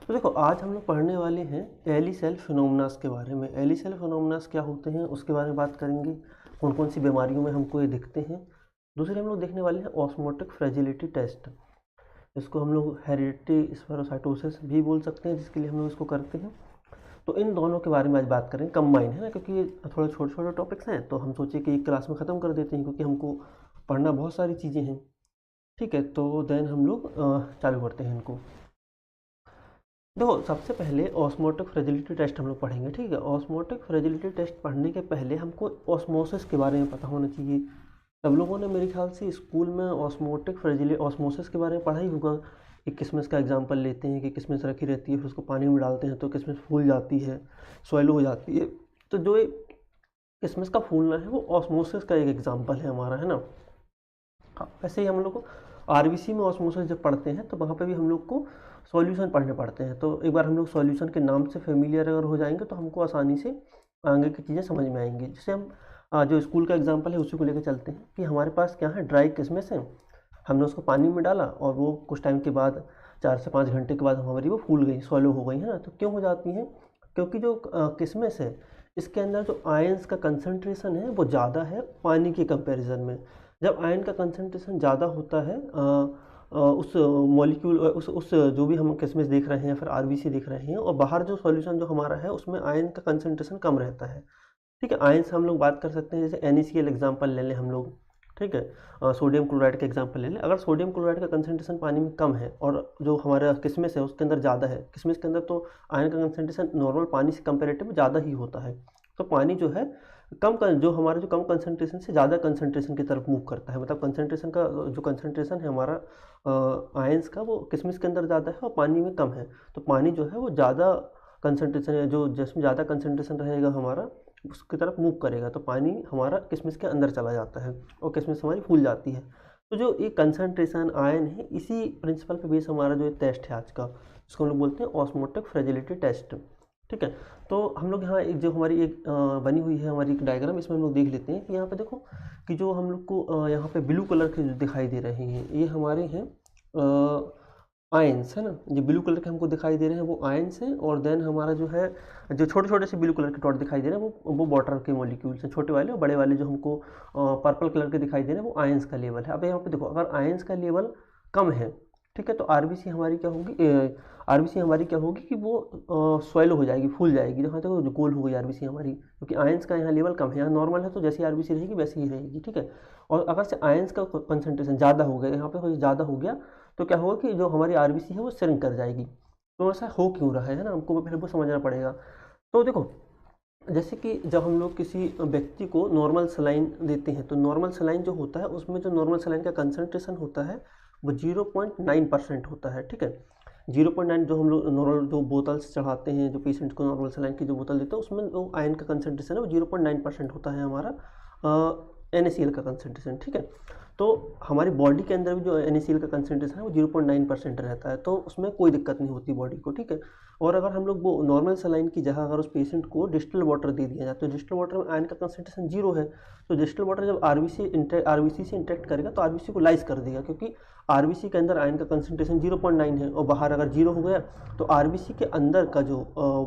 तो देखो आज हम लोग पढ़ने वाले हैं एली सेल फिनोमेनास के बारे में। एली सेल फिनोमेनास क्या होते हैं उसके बारे में बात करेंगे, कौन कौन सी बीमारियों में हमको ये दिखते हैं। दूसरे हम लोग देखने वाले हैं ऑस्मोटिक फ्रेजिलिटी टेस्ट। इसको हम लोग हेरिडिटी स्पेरोसाइटोसिस भी बोल सकते हैं, जिसके लिए हम लोग इसको करते हैं। तो इन दोनों के बारे में आज बात करेंगे, कंबाइन है ना, क्योंकि ये थोड़े छोटे छोटे टॉपिक्स हैं तो हम सोचे कि एक क्लास में ख़त्म कर देते हैं, क्योंकि हमको पढ़ना बहुत सारी चीज़ें हैं। ठीक है, तो देन हम लोग चालू करते हैं इनको। देखो सबसे पहले ऑस्मोटिक फ्रेजिलिटी टेस्ट हम लोग पढ़ेंगे। ठीक है, ऑस्मोटिक फ्रेजिलिटी टेस्ट पढ़ने के पहले हमको ऑस्मोसिस के बारे में पता होना चाहिए। सब लोगों ने मेरे ख्याल से स्कूल में ऑस्मोसिस के बारे में पढ़ा ही होगा। एक किशमिश का एग्जांपल लेते हैं कि किशमिश रखी रहती है, फिर उसको पानी में डालते हैं तो किशमिश फूल जाती है, सॉइलो हो जाती है। तो जो ये किशमिश का फूलना है वो ऑस्मोसिस का एक एग्जाम्पल है हमारा, है ना। हाँ, वैसे ही हम लोग को आरबीसी में ऑस्मोसिस जब पढ़ते हैं तो वहाँ पे भी हम लोग को सॉल्यूशन पढ़ने पड़ते हैं। तो एक बार हम लोग सॉल्यूशन के नाम से फेमिलियर अगर हो जाएंगे तो हमको आसानी से आगे की चीज़ें समझ में आएंगी। जैसे हम जो स्कूल का एग्जांपल है उसी को लेकर चलते हैं कि हमारे पास क्या है, ड्राई किशमिश है। हमने उसको पानी में डाला और वो कुछ टाइम के बाद 4 से 5 घंटे के बाद हमारी वो फूल गई, सॉलो हो गई, है ना। तो क्यों हो जाती हैं? क्योंकि जो किशमिश है इसके अंदर जो आयंस का कंसंट्रेशन है वो ज़्यादा है पानी के कंपैरिजन में। जब आयन का कंसंट्रेशन ज़्यादा होता है उस मॉलिक्यूल उस जो भी हम किशमिश देख रहे हैं या फिर आरबीसी देख रहे हैं, और बाहर जो सॉल्यूशन जो हमारा है उसमें आयन का कंसंट्रेशन कम रहता है। ठीक है, आयन से हम लोग बात कर सकते हैं, जैसे NaCl एग्जांपल ले लें हम लोग। ठीक है, सोडियम क्लोराइड का एग्जांपल ले लें। अगर सोडियम क्लोराइड का कंसंट्रेशन पानी में कम है और जो हमारा किशमिश है उसके अंदर ज़्यादा है, किशमिश के अंदर तो आयन का कंसंट्रेशन नॉर्मल पानी से कंपेरेटिव ज़्यादा ही होता है। तो पानी जो है जो हमारा जो कम कंसंट्रेशन से ज़्यादा कंसंट्रेशन की तरफ मूव करता है। मतलब कंसंट्रेशन का जो कंसंट्रेशन है हमारा आयंस का वो किशमिश के अंदर ज़्यादा है और पानी में कम है। तो पानी जो है वो ज़्यादा कंसंट्रेशन है, जो जिसमें ज़्यादा कंसंट्रेशन रहेगा हमारा उसकी तरफ मूव करेगा, तो पानी हमारा किशमिश के अंदर चला जाता है और किशमिश हमारी फूल जाती है। तो जो ये कंसंट्रेशन आयन है, इसी प्रिंसिपल पे बेस हमारा जो टेस्ट है आज का, जिसको हम लोग बोलते हैं ऑस्मोटिक फ्रेजिलिटी टेस्ट। ठीक है, तो हम लोग यहाँ एक जो हमारी एक बनी हुई है हमारी एक डायग्राम, इसमें हम लोग देख लेते हैं कि यहाँ पे देखो कि जो हम लोग को यहाँ पे ब्लू कलर के जो दिखाई दे रहे हैं ये हमारे हैं आयंस, है ना। जो ब्लू कलर के हमको दिखाई दे रहे हैं वो आयंस हैं, और देन हमारा जो है जो छोटे छोटे से ब्लू कलर के डॉट दिखाई दे रहे हैं वो वाटर के मॉलिक्यूल्स हैं, छोटे वाले, और बड़े वाले जो हमको पर्पल कलर के दिखाई दे रहे हैं वो आयंस का लेवल है। अब यहाँ पे देखो अगर आयंस का लेवल कम है, ठीक है, तो आरबीसी हमारी क्या होगी, आरबीसी हमारी क्या होगी कि वो स्वेलो हो जाएगी, फूल जाएगी। यहाँ देखो जो गोल हो गई आरबीसी हमारी, क्योंकि आयंस का यहाँ लेवल कम है, यहाँ नॉर्मल है तो जैसी आरबीसी रहेगी वैसे ही रहेगी। ठीक है, और अगर से आयंस का कंसंट्रेशन ज़्यादा हो गया, यहाँ पे कुछ ज़्यादा हो गया, तो क्या होगा कि जो हमारी आरबीसी है वो श्रिंक कर जाएगी। तो ऐसा हो क्यों रहा है ना, हमको पहले वो समझना पड़ेगा। तो देखो जैसे कि जब हम लोग किसी व्यक्ति को नॉर्मल सलाइन देते हैं तो नॉर्मल सलाइन जो होता है उसमें जो नॉर्मल सलाइन का कंसंट्रेशन होता है वो 0.9% होता है। ठीक है, 0.9 जो हम लोग नॉर्मल जो बोतल्स चढ़ाते हैं, जो पेशेंट को नॉर्मल सलाइन की जो बोतल देते हैं उसमें जो आयन का कंसंट्रेशन है वो 0.9% होता है हमारा NaCl का कंसंट्रेशन। ठीक है, तो हमारी बॉडी के अंदर भी जो NaCl का कंसंट्रेशन है वो 0.9% रहता है, तो उसमें कोई दिक्कत नहीं होती बॉडी को। ठीक है, और अगर हम लोग वो नॉर्मल सलाइन की जगह अगर उस पेशेंट को डिस्टिल वाटर दे दिया जाए तो डिस्टिल वाटर में आयन का कंसंट्रेशन 0 है, तो डिस्टिल वाटर जब आरबीसी से इंटरेक्ट करेगा तो आरबीसी को लाइज कर देगा, क्योंकि आरबीसी के अंदर आयन का कंसंट्रेशन 0.9 है और बाहर अगर 0 हो गया तो आरबीसी के अंदर का जो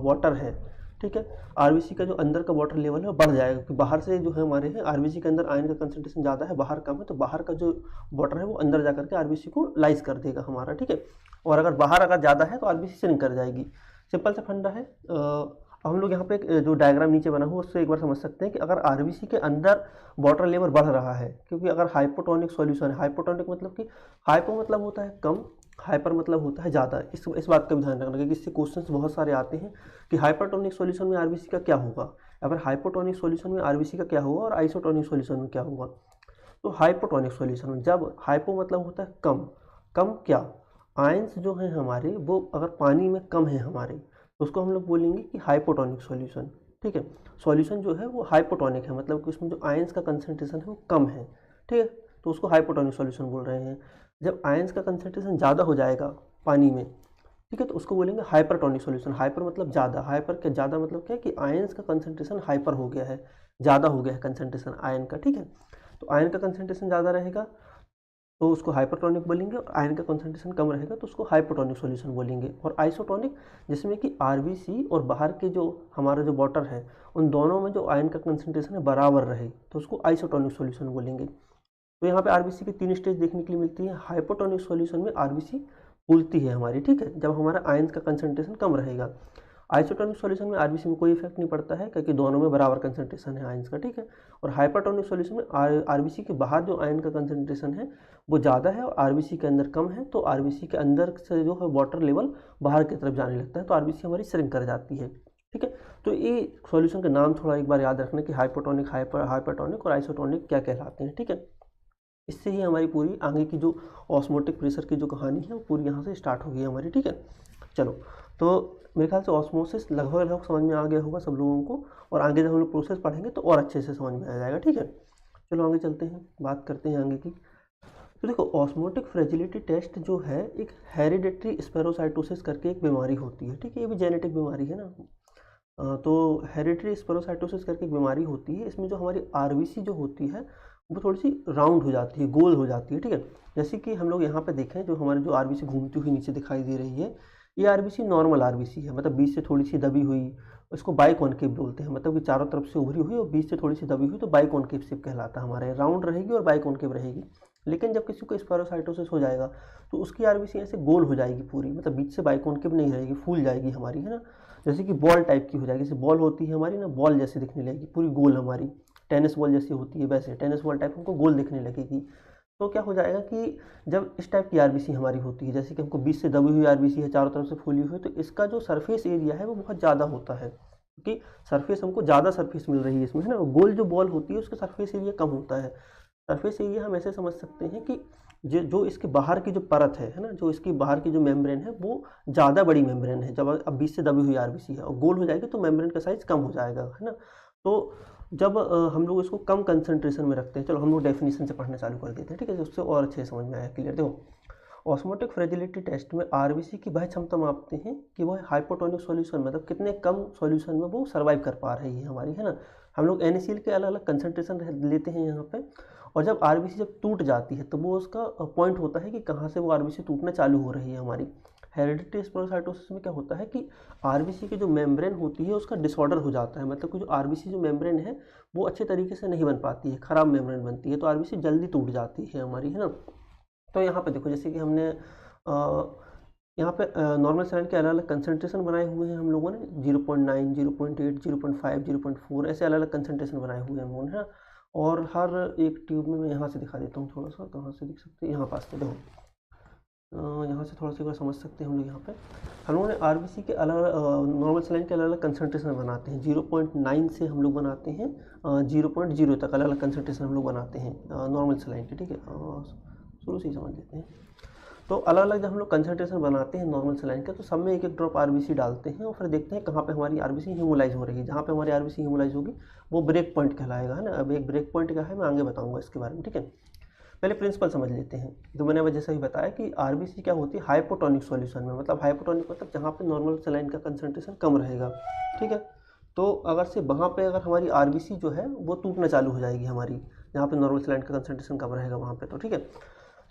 वाटर है, ठीक है, आरबीसी का जो अंदर का वाटर लेवल है वो बढ़ जाएगा, क्योंकि बाहर से जो है हमारे हैं आरबीसी के अंदर आयन का कंसंट्रेशन ज़्यादा है, बाहर कम है, तो बाहर का जो वाटर है वो अंदर जा करके आरबीसी को लाइज कर देगा हमारा। ठीक है, और अगर बाहर अगर ज़्यादा है तो आरबीसी श्रिंक कर जाएगी। सिंपल सा फंडा है। हम लोग यहाँ पे एक जो डायग्राम नीचे बना हुआ उससे एक बार समझ सकते हैं कि अगर आरबीसी के अंदर वाटर लेवल बढ़ रहा है, क्योंकि अगर हाइपोटोनिक सॉल्यूशन है, हाइपोटोनिक मतलब कि हाइपो मतलब होता है कम, हाइपर मतलब होता है ज़्यादा। इस बात का भी ध्यान रखना, क्योंकि इससे क्वेश्चंस बहुत सारे आते हैं कि हाइपरटोनिक सॉल्यूशन में आरबीसी का क्या होगा, अगर हाइपोटोनिक सॉल्यूशन में आरबीसी का क्या होगा और आइसोटोनिक सॉल्यूशन में क्या होगा। तो हाइपोटोनिक सॉल्यूशन में जब हाइपो मतलब होता है कम, कम क्या, आयंस जो हैं हमारे वो अगर पानी में कम है हमारे तो उसको हम लोग बोलेंगे कि हाइपोटोनिक सॉल्यूशन। ठीक है, सॉल्यूशन जो है वो हाइपोटोनिक है, मतलब कि उसमें जो आयंस का कंसंट्रेशन है वो कम है। ठीक है, तो उसको हाइपोटोनिक सॉल्यूशन बोल रहे हैं। जब आयंस का कंसंट्रेशन ज़्यादा हो जाएगा पानी में, ठीक है, तो उसको बोलेंगे हाइपरटोनिक सॉल्यूशन। हाइपर मतलब ज़्यादा, हाइपर क्या ज़्यादा मतलब क्या है कि आयंस का कंसंट्रेशन हाइपर हो गया है, ज़्यादा हो गया है कंसंट्रेशन आयन का। ठीक है, तो आयन का कंसंट्रेशन ज़्यादा रहेगा तो उसको हाइपरटोनिक बोलेंगे, और आयरन का कंसंट्रेशन कम रहेगा तो उसको हाइपोटोनिक सॉल्यूशन बोलेंगे। और आइसोटोनिक जिसमें कि आरबीसी और बाहर के जो हमारा जो वाटर है उन दोनों में जो आयरन का कंसंट्रेशन है बराबर रहे तो उसको आइसोटोनिक सॉल्यूशन बोलेंगे। तो यहाँ पे आरबीसी की 3 स्टेज देखने के लिए मिलती है। हाइपोटोनिक सॉल्यूशन में आरबीसी फूलती है हमारी, ठीक है, जब हमारा आयन का कंसंट्रेशन कम रहेगा। आइसोटोनिक सॉल्यूशन में आरबीसी में कोई इफेक्ट नहीं पड़ता है क्योंकि दोनों में बराबर कंसंट्रेशन है आयंस का, ठीक है। और हाइपरटोनिक सॉल्यूशन में आरबीसी के बाहर जो आयन का कंसंट्रेशन है वो ज़्यादा है और आरबीसी के अंदर कम है, तो आरबीसी के अंदर से जो है वाटर लेवल बाहर की तरफ जाने लगता है, तो आरबीसी हमारी श्रिंक कर जाती है, ठीक है। तो ये सॉल्यूशन के नाम थोड़ा एक बार याद रखना कि हाइपोटोनिक, हाइपरटोनिक और आइसोटोनिक क्या कहलाते हैं, ठीक है। इससे ही हमारी पूरी आगे की जो ऑस्मोटिक प्रेशर की जो कहानी है वो पूरी यहाँ से स्टार्ट होगी हमारी, ठीक है। चलो, तो मेरे ख्याल से ऑस्मोसिस लगभग समझ में आ गया होगा सब लोगों को, और आगे जब हम लोग प्रोसेस पढ़ेंगे तो और अच्छे से समझ में आ जाएगा, ठीक है। चलो आगे चलते हैं, बात करते हैं आगे की। तो देखो, ऑस्मोटिक फ्रेजिलिटी टेस्ट जो है एक हेरिडेटरी स्पेरोसाइटोसिस करके एक बीमारी होती है, ठीक है। ये भी जेनेटिक बीमारी है ना। तो हेरिडेटरी स्पेरोसाइटोसिस करके एक बीमारी होती है। इसमें जो हमारी आरबीसी जो होती है वो थोड़ी सी राउंड हो जाती है, गोल हो जाती है, ठीक है। जैसे कि हम लोग यहाँ पे देखें, जो हमारे जो आरबीसी घूमती हुई नीचे दिखाई दे रही है, ये आरबीसी नॉर्मल आरबीसी है, मतलब बीच से थोड़ी सी दबी हुई, इसको बाइकॉन्केव बोलते हैं, मतलब कि चारों तरफ से उभरी हुई और बीच से थोड़ी सी दबी हुई, तो बाइकॉन्केव शेप कहलाता है हमारे। राउंड रहेगी और बाइकॉन्केव रहेगी। लेकिन जब किसी को स्पेरोसाइटोसिस हो जाएगा तो उसकी आरबीसी ऐसे गोल हो जाएगी पूरी, मतलब बीच से बाइकॉन्केव नहीं रहेगी, फूल जाएगी हमारी, है ना। जैसे कि बॉल टाइप की हो जाएगी, जैसे बॉल होती है हमारी ना, बॉल जैसे दिखने लगेगी पूरी गोल हमारी, टेनिस बॉल जैसी होती है वैसे टेनिस बॉल टाइप हमको गोल दिखने लगेगी। तो क्या हो जाएगा कि जब इस टाइप की आरबीसी हमारी होती है, जैसे कि हमको बीच से दबी हुई आरबीसी है, चारों तरफ से फूली हुई, तो इसका जो सरफेस एरिया है वो बहुत ज़्यादा होता है, क्योंकि सरफेस हमको ज़्यादा सरफेस मिल रही है इसमें, है ना। गोल जो बॉल होती है उसका सरफेस एरिया कम होता है। सरफेस एरिया हम ऐसे समझ सकते हैं कि जो इसके बाहर की जो परत है ना, जो इसकी बाहर की जो मेम्ब्रेन है वो ज़्यादा बड़ी मेम्ब्रेन है। जब अब बीच से दबी हुई आरबीसी है और गोल हो जाएगी तो मेम्ब्रेन का साइज़ कम हो जाएगा, है ना। तो जब हम लोग इसको कम कंसंट्रेशन में रखते हैं, चलो हम लोग डेफिनेशन से पढ़ना चालू कर देते हैं, ठीक है, उससे और अच्छे समझ में आया, क्लियर। देखो, ऑस्मोटिक फ्रेजिलिटी टेस्ट में आरबीसी की वह क्षमता मापते हैं कि वह हाइपोटोनिक सॉल्यूशन, मतलब कितने कम सॉल्यूशन में वो सर्वाइव कर पा रही है हमारी, है ना। हम लोग NaCl के अलग अलग कंसंट्रेशन लेते हैं यहाँ पे, और जब आरबीसी जब टूट जाती है तो वो उसका पॉइंट होता है कि कहाँ से वो आरबीसी टूटना चालू हो रही है हमारी। हेरिडिटरी स्पेरोसाइटोसिस में क्या होता है कि आरबीसी की जो मेम्ब्रेन होती है उसका डिसऑर्डर हो जाता है, मतलब कि जो आरबीसी जो मेम्ब्रेन है वो अच्छे तरीके से नहीं बन पाती है, ख़राब मेम्ब्रेन बनती है, तो आरबीसी जल्दी टूट जाती है हमारी, है ना। तो यहाँ पे देखो, जैसे कि हमने यहाँ पे नॉर्मल सैलाइन के अलग अलग कंसंट्रेशन बनाए हुए हैं हम लोगों ने, 0.9, 0.8, 0.5, 0.4 ऐसे अलग अलग कंसंट्रेशन बनाए हुए हैं हम लोगों ने, है ना। और हर एक ट्यूब में मैं यहाँ से दिखा देता हूँ थोड़ा सा, कहाँ से दिख सकते हैं, यहाँ पास में देखो, यहाँ से थोड़ा सा बार समझ सकते हैं हम लोग। यहाँ पे हम लोगों ने आरबीसी के अलग नॉर्मल सैलाइन के अलग अलग कंसंट्रेशन बनाते हैं। 0.9 से हम लोग बनाते हैं 0.0 तक अलग अलग कंसंट्रेशन हम लोग बनाते हैं नॉर्मल सैलाइन के, ठीक है। शुरू से ही समझ लेते हैं। तो अलग अलग जब हम लोग कंसंट्रेशन बनाते हैं नॉर्मल सैलाइन के, तो सब में एक एक ड्रॉप आरबीसी डालते हैं और फिर देखते हैं कहाँ पे हमारी आरबीसी हीमोलाइज हो रही है। जहाँ पे हमारी आरबीसी हीमोलाइज होगी वो ब्रेक पॉइंट कहलाएगा, है ना। अब एक ब्रेक पॉइंट क्या है मैं आगे बताऊँगा इसके बारे में, ठीक है। पहले प्रिंसिपल समझ लेते हैं। तो मैंने जैसा ही बताया कि आरबीसी क्या होती है हाइपोटोनिक सॉल्यूशन में, मतलब हाइपोटोनिक मतलब जहाँ पे नॉर्मल सैलाइन का कंसंट्रेशन कम रहेगा, ठीक है। तो अगर से वहाँ पे अगर हमारी आरबीसी जो है वो टूटना चालू हो जाएगी हमारी, जहाँ पे नॉर्मल सैलाइन का कंसंट्रेशन कम रहेगा वहाँ पे, तो ठीक है।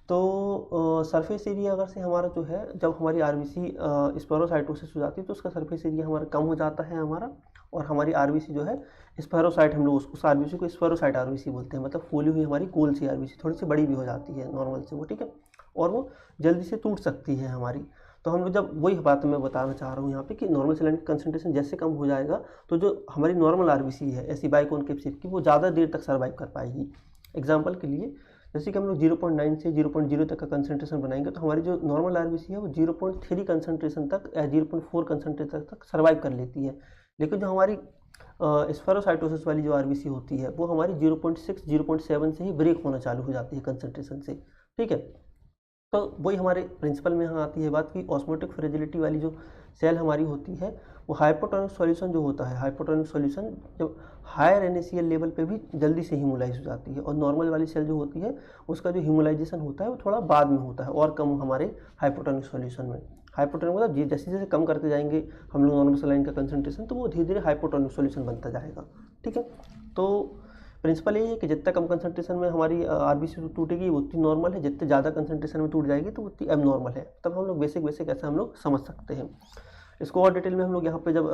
तो सरफेस एरिया अगर से हमारा जो है, जब हमारी आरबीसी स्पेरोसाइटोसिस हो जाती है तो उसका सरफेस एरिया हमारा कम हो जाता है हमारा, और हमारी आरबीसी जो है स्पेरोसाइट, हम लोग उस आरबीसी को स्पेरोसाइट आरबीसी बोलते हैं, मतलब फूली हुई हमारी गोल सी आरबीसी, थोड़ी सी बड़ी भी हो जाती है नॉर्मल से वो, ठीक है। और वो जल्दी से टूट सकती है हमारी। तो हम लोग जब वही बात मैं बताना चाह रहा हूँ यहाँ पे कि नॉर्मल सैलाइन का कंसंट्रेशन जैसे कम हो जाएगा तो जो हमारी नॉर्मल आरबीसी है ऐसी बाइकॉन्केव शेप की, वो ज़्यादा देर तक सर्वाइव कर पाएगी। एग्जाम्पल के लिए, जैसे कि हम लोग 0.9 से 0.0 तक का कंसंट्रेशन बनाएंगे तो हमारी जो नॉर्मल आरबीसी है वो 0.3 कंसंट्रेशन तक या 0.4 कंसंट्रेशन तक सर्वाइव कर लेती है। लेकिन जो हमारी स्फेरोसाइटोसिस वाली जो आरबीसी होती है वो हमारी 0.6, 0.7 से ही ब्रेक होना चालू हो जाती है कंसंट्रेशन से, ठीक है। तो वही हमारे प्रिंसिपल में यहाँ आती है बात कि ऑस्मोटिक फ्रेजिलिटी वाली जो सेल हमारी होती है वो हाइपोटोनिक सॉल्यूशन जो होता है, हाइपोटोनिक सॉल्यूशन जब हायर NaCl लेवल पे भी जल्दी से हीमोलाइज हो जाती है, और नॉर्मल वाली सेल जो होती है उसका जो हीमोलाइजेशन होता है वो थोड़ा बाद में होता है और कम हमारे हाइपोटोनिक सॉल्यूशन में। हाइपोटोनिक मतलब जैसे जैसे कम करते जाएंगे हम लोग नॉर्मल सैलाइन का कंसंट्रेशन, तो वो धीरे धीरे हाइपोटोनिक सॉल्यूशन बनता जाएगा, ठीक है। तो प्रिंसिपल यही है कि जितना कम कंसंट्रेशन में हमारी आरबीसी टूटेगी वो उतनी नॉर्मल है, जितने ज़्यादा कंसंट्रेशन में टूट जाएगी तो उतनी एबनॉर्मल है। तब हम लोग बेसिक ऐसा हम लोग समझ सकते हैं। इसको और डिटेल में हम लोग यहाँ पे जब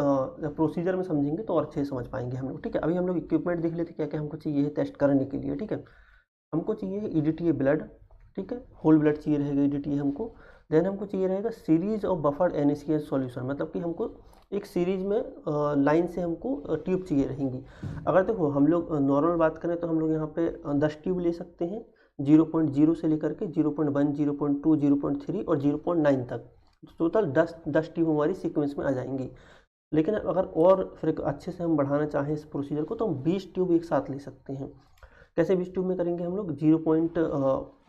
प्रोसीजर में समझेंगे तो और अच्छे से समझ पाएंगे हम लोग, ठीक है। अभी हम लोग इक्विपमेंट देख लेते क्या क्या हमको चाहिए है टेस्ट करने के लिए, ठीक है। हमको चाहिए ईडीटीए ब्लड, ठीक है, होल ब्लड चाहिए रहेगा ईडीटीए हमको। देन हमको चाहिए रहेगा series of buffered NaCl solution, मतलब कि हमको एक सीरीज में लाइन से हमको ट्यूब चाहिए रहेंगी। अगर देखो हम लोग नॉर्मल बात करें तो हम लोग यहाँ पे 10 ट्यूब ले सकते हैं, 0.0 से लेकर के 0.1, 0.2, 0.3 और 0.9 तक। टोटल 10 ट्यूब हमारी सीक्वेंस में आ जाएंगी। लेकिन अगर और फिर अच्छे से हम बढ़ाना चाहें इस प्रोसीजर को तो हम 20 ट्यूब एक साथ ले सकते हैं। कैसे 20 ट्यूब में करेंगे हम लोग,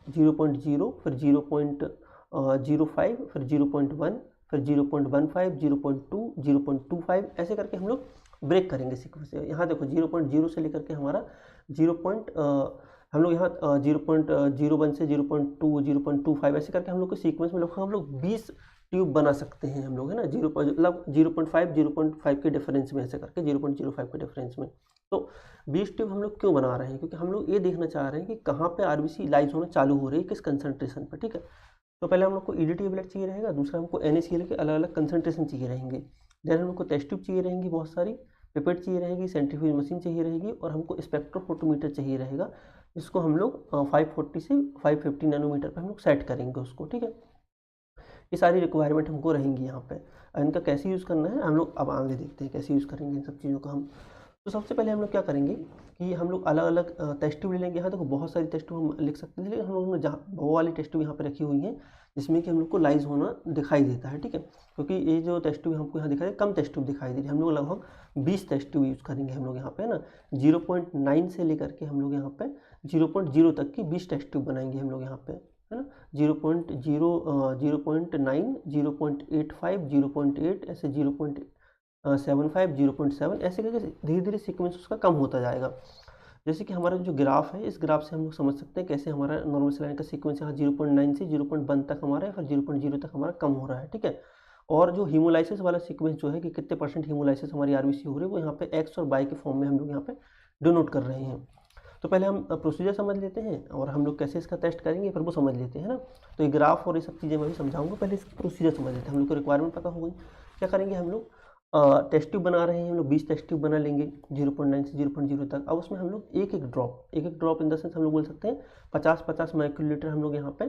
0.0, फिर 0.05, फिर 0.1, फिर 0.15, 0.2, 0.25 ऐसे करके हम लोग ब्रेक करेंगे सीक्वेंस से। यहाँ देखो 0.0 से लेकर के हमारा 0. हम लोग यहाँ 0.01 से 0.2, 0.25 ऐसे करके हम लोग को सीक्वेंस में हम लोग 20 ट्यूब बना सकते हैं हम लोग, है ना। 0.5 के डिफरेंस में ऐसे करके 0.05 के डिफरेंस में। तो 20 ट्यूब हम लोग क्यों बना रहे हैं, क्योंकि हम लोग ये देखना चाह रहे हैं कि कहाँ पे आरबीसी लाइज होना चालू हो रही है, किस कंसंट्रेशन पर, ठीक है। तो पहले हम लोग को ईडीटीए ब्लड चाहिए रहेगा, दूसरा हमको NaCl के अलग अलग कंसंट्रेशन चाहिए रहेंगे। देन हम लोग को टेस्ट ट्यूब चाहिए रहेंगी बहुत सारी, पिपेट चाहिए रहेगी, सेंट्रीफ्यूज मशीन चाहिए रहेगी, और हमको स्पेक्ट्रोफोटोमीटर चाहिए रहेगा, जिसको हम लोग 540 से 550 नैनोमीटर पर हम लोग सेट करेंगे उसको, ठीक है। ये सारी रिक्वायरमेंट हमको रहेंगी यहाँ पे। इनका कैसे यूज़ करना है हम लोग अब आगे देखते हैं, कैसे यूज़ करेंगे इन सब चीज़ों का हम। तो सबसे पहले हम लोग क्या करेंगे कि हम लोग अलग अलग टेस्ट ट्यूब ले लेंगे। यहाँ देखो बहुत सारी टेस्ट ट्यूब हम लिख सकते हैं, लेकिन हम लोगों ने जहाँ वो वाली टेस्ट ट्यूब यहाँ पे रखी हुई हैं जिसमें कि हम लोग को लाइज होना दिखाई देता है, ठीक है। क्योंकि ये जो टेस्ट ट्यूब हमको यहाँ दिखाई दे, कम टेस्ट ट्यूब दिखाई दे रही है। हम लोग लगभग 20 टेस्ट ट्यूब यूज़ करेंगे हम लोग यहाँ पे, है ना। 0.9 से लेकर के हम लोग यहाँ पे 0.0 तक की 20 टेस्ट ट्यूब बनाएंगे हम लोग यहाँ पे, है ना। 0.0, 0.9, 0.85, 0.8 ऐसे 0.75, 0.7 ऐसे करके धीरे धीरे सीक्वेंस उसका कम होता जाएगा। जैसे कि हमारा जो ग्राफ है, इस ग्राफ से हम लोग समझ सकते हैं कैसे हमारा नॉर्मल सलाइन का सीक्वेंस यहाँ 0.9 से 0.1 तक हमारा है, फिर 0.0 तक हमारा कम हो रहा है, ठीक है। और जो हीमोलाइसिस वाला सीक्वेंस जो है कि कितने % हीमोलाइसिस हमारी आरबीसी हो रही है, वो यहाँ पे एक्स और वाई के फॉर्म में हम लोग यहाँ पे डिनोट कर रहे हैं। तो पहले हम प्रोसीजर समझ लेते हैं और हम लोग कैसे इसका टेस्ट करेंगे फिर वो समझ लेते हैं ना। तो ये ग्राफ और ये सब चीज़ें मैं भी समझाऊंगा, पहले इसकी प्रोसीजर समझ लेते हैं। हम लोग को रिक्वायरमेंट पता हो गई, क्या करेंगे हम लोग टेस्ट ट्यूब बना रहे हैं हम लोग, 20 टेस्ट ट्यूब बना लेंगे 0.9 से 0.0 तक। अब उसमें हम लोग एक एक ड्रॉप इन द सेंस हम लोग बोल सकते हैं 50-50 माइक्रोलीटर हम लोग यहाँ पे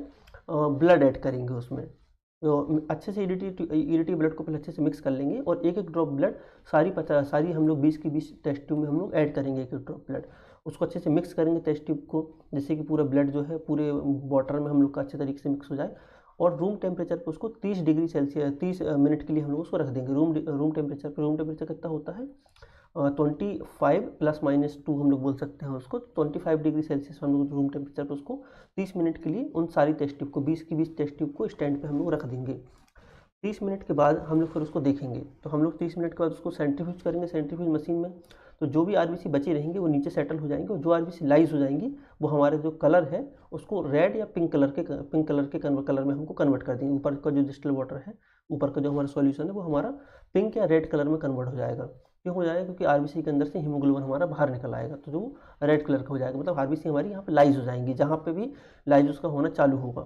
ब्लड ऐड करेंगे उसमें। तो अच्छे से ईडीटी ब्लड को पहले अच्छे से मिक्स कर लेंगे और एक एक ड्रॉप ब्लड सारी हम लोग 20 की 20 टेस्ट ट्यूब में हम लोग ऐड करेंगे एक एक ड्रॉप ब्लड। उसको अच्छे से मिक्स करेंगे टेस्ट ट्यूब को, जैसे कि पूरा ब्लड जो है पूरे वाटर में हम लोग का अच्छे तरीके से मिक्स हो जाए। और रूम टेम्परेचर पे उसको 30 डिग्री सेल्सियस 30 मिनट के लिए हम लोग उसको रख देंगे रूम टेम्परेचर पे। रूम टेम्परेचर कितना होता है 25 ± 2 हम लोग बोल सकते हैं उसको। 25 डिग्री सेल्सियस हम लोग रूम टेम्परेचर पे उसको 30 मिनट के लिए उन सारी टेस्ट ट्यूब को 20 की 20 टेस्ट ट्यूब को स्टैंड पे हम लोग रख देंगे। 30 मिनट के बाद हम लोग फिर उसको देखेंगे, तो हम लोग 30 मिनट के बाद उसको सेंट्रीफ्यूज करेंगे सेंट्रीफ्यूज मशीन में। तो जो भी आरबीसी बची रहेंगे वो नीचे सेटल हो जाएंगे, और जो आरबीसी लाइज हो जाएंगी वो हमारे जो कलर है उसको रेड या पिंक कलर के कलर में हमको कन्वर्ट कर देंगे। ऊपर का जो डिस्टिल वाटर है, ऊपर का जो हमारा सॉल्यूशन है वो हमारा पिंक या रेड कलर में कन्वर्ट हो जाएगा। क्यों हो जाएगा, क्योंकि आरबीसी के अंदर से हीमोग्लोबिन हमारा बाहर निकल आएगा, तो जो रेड कलर का हो जाएगा, मतलब आरबीसी हमारी यहाँ पे लाइज हो जाएंगी जहाँ पे भी लाइज उसका होना चालू होगा।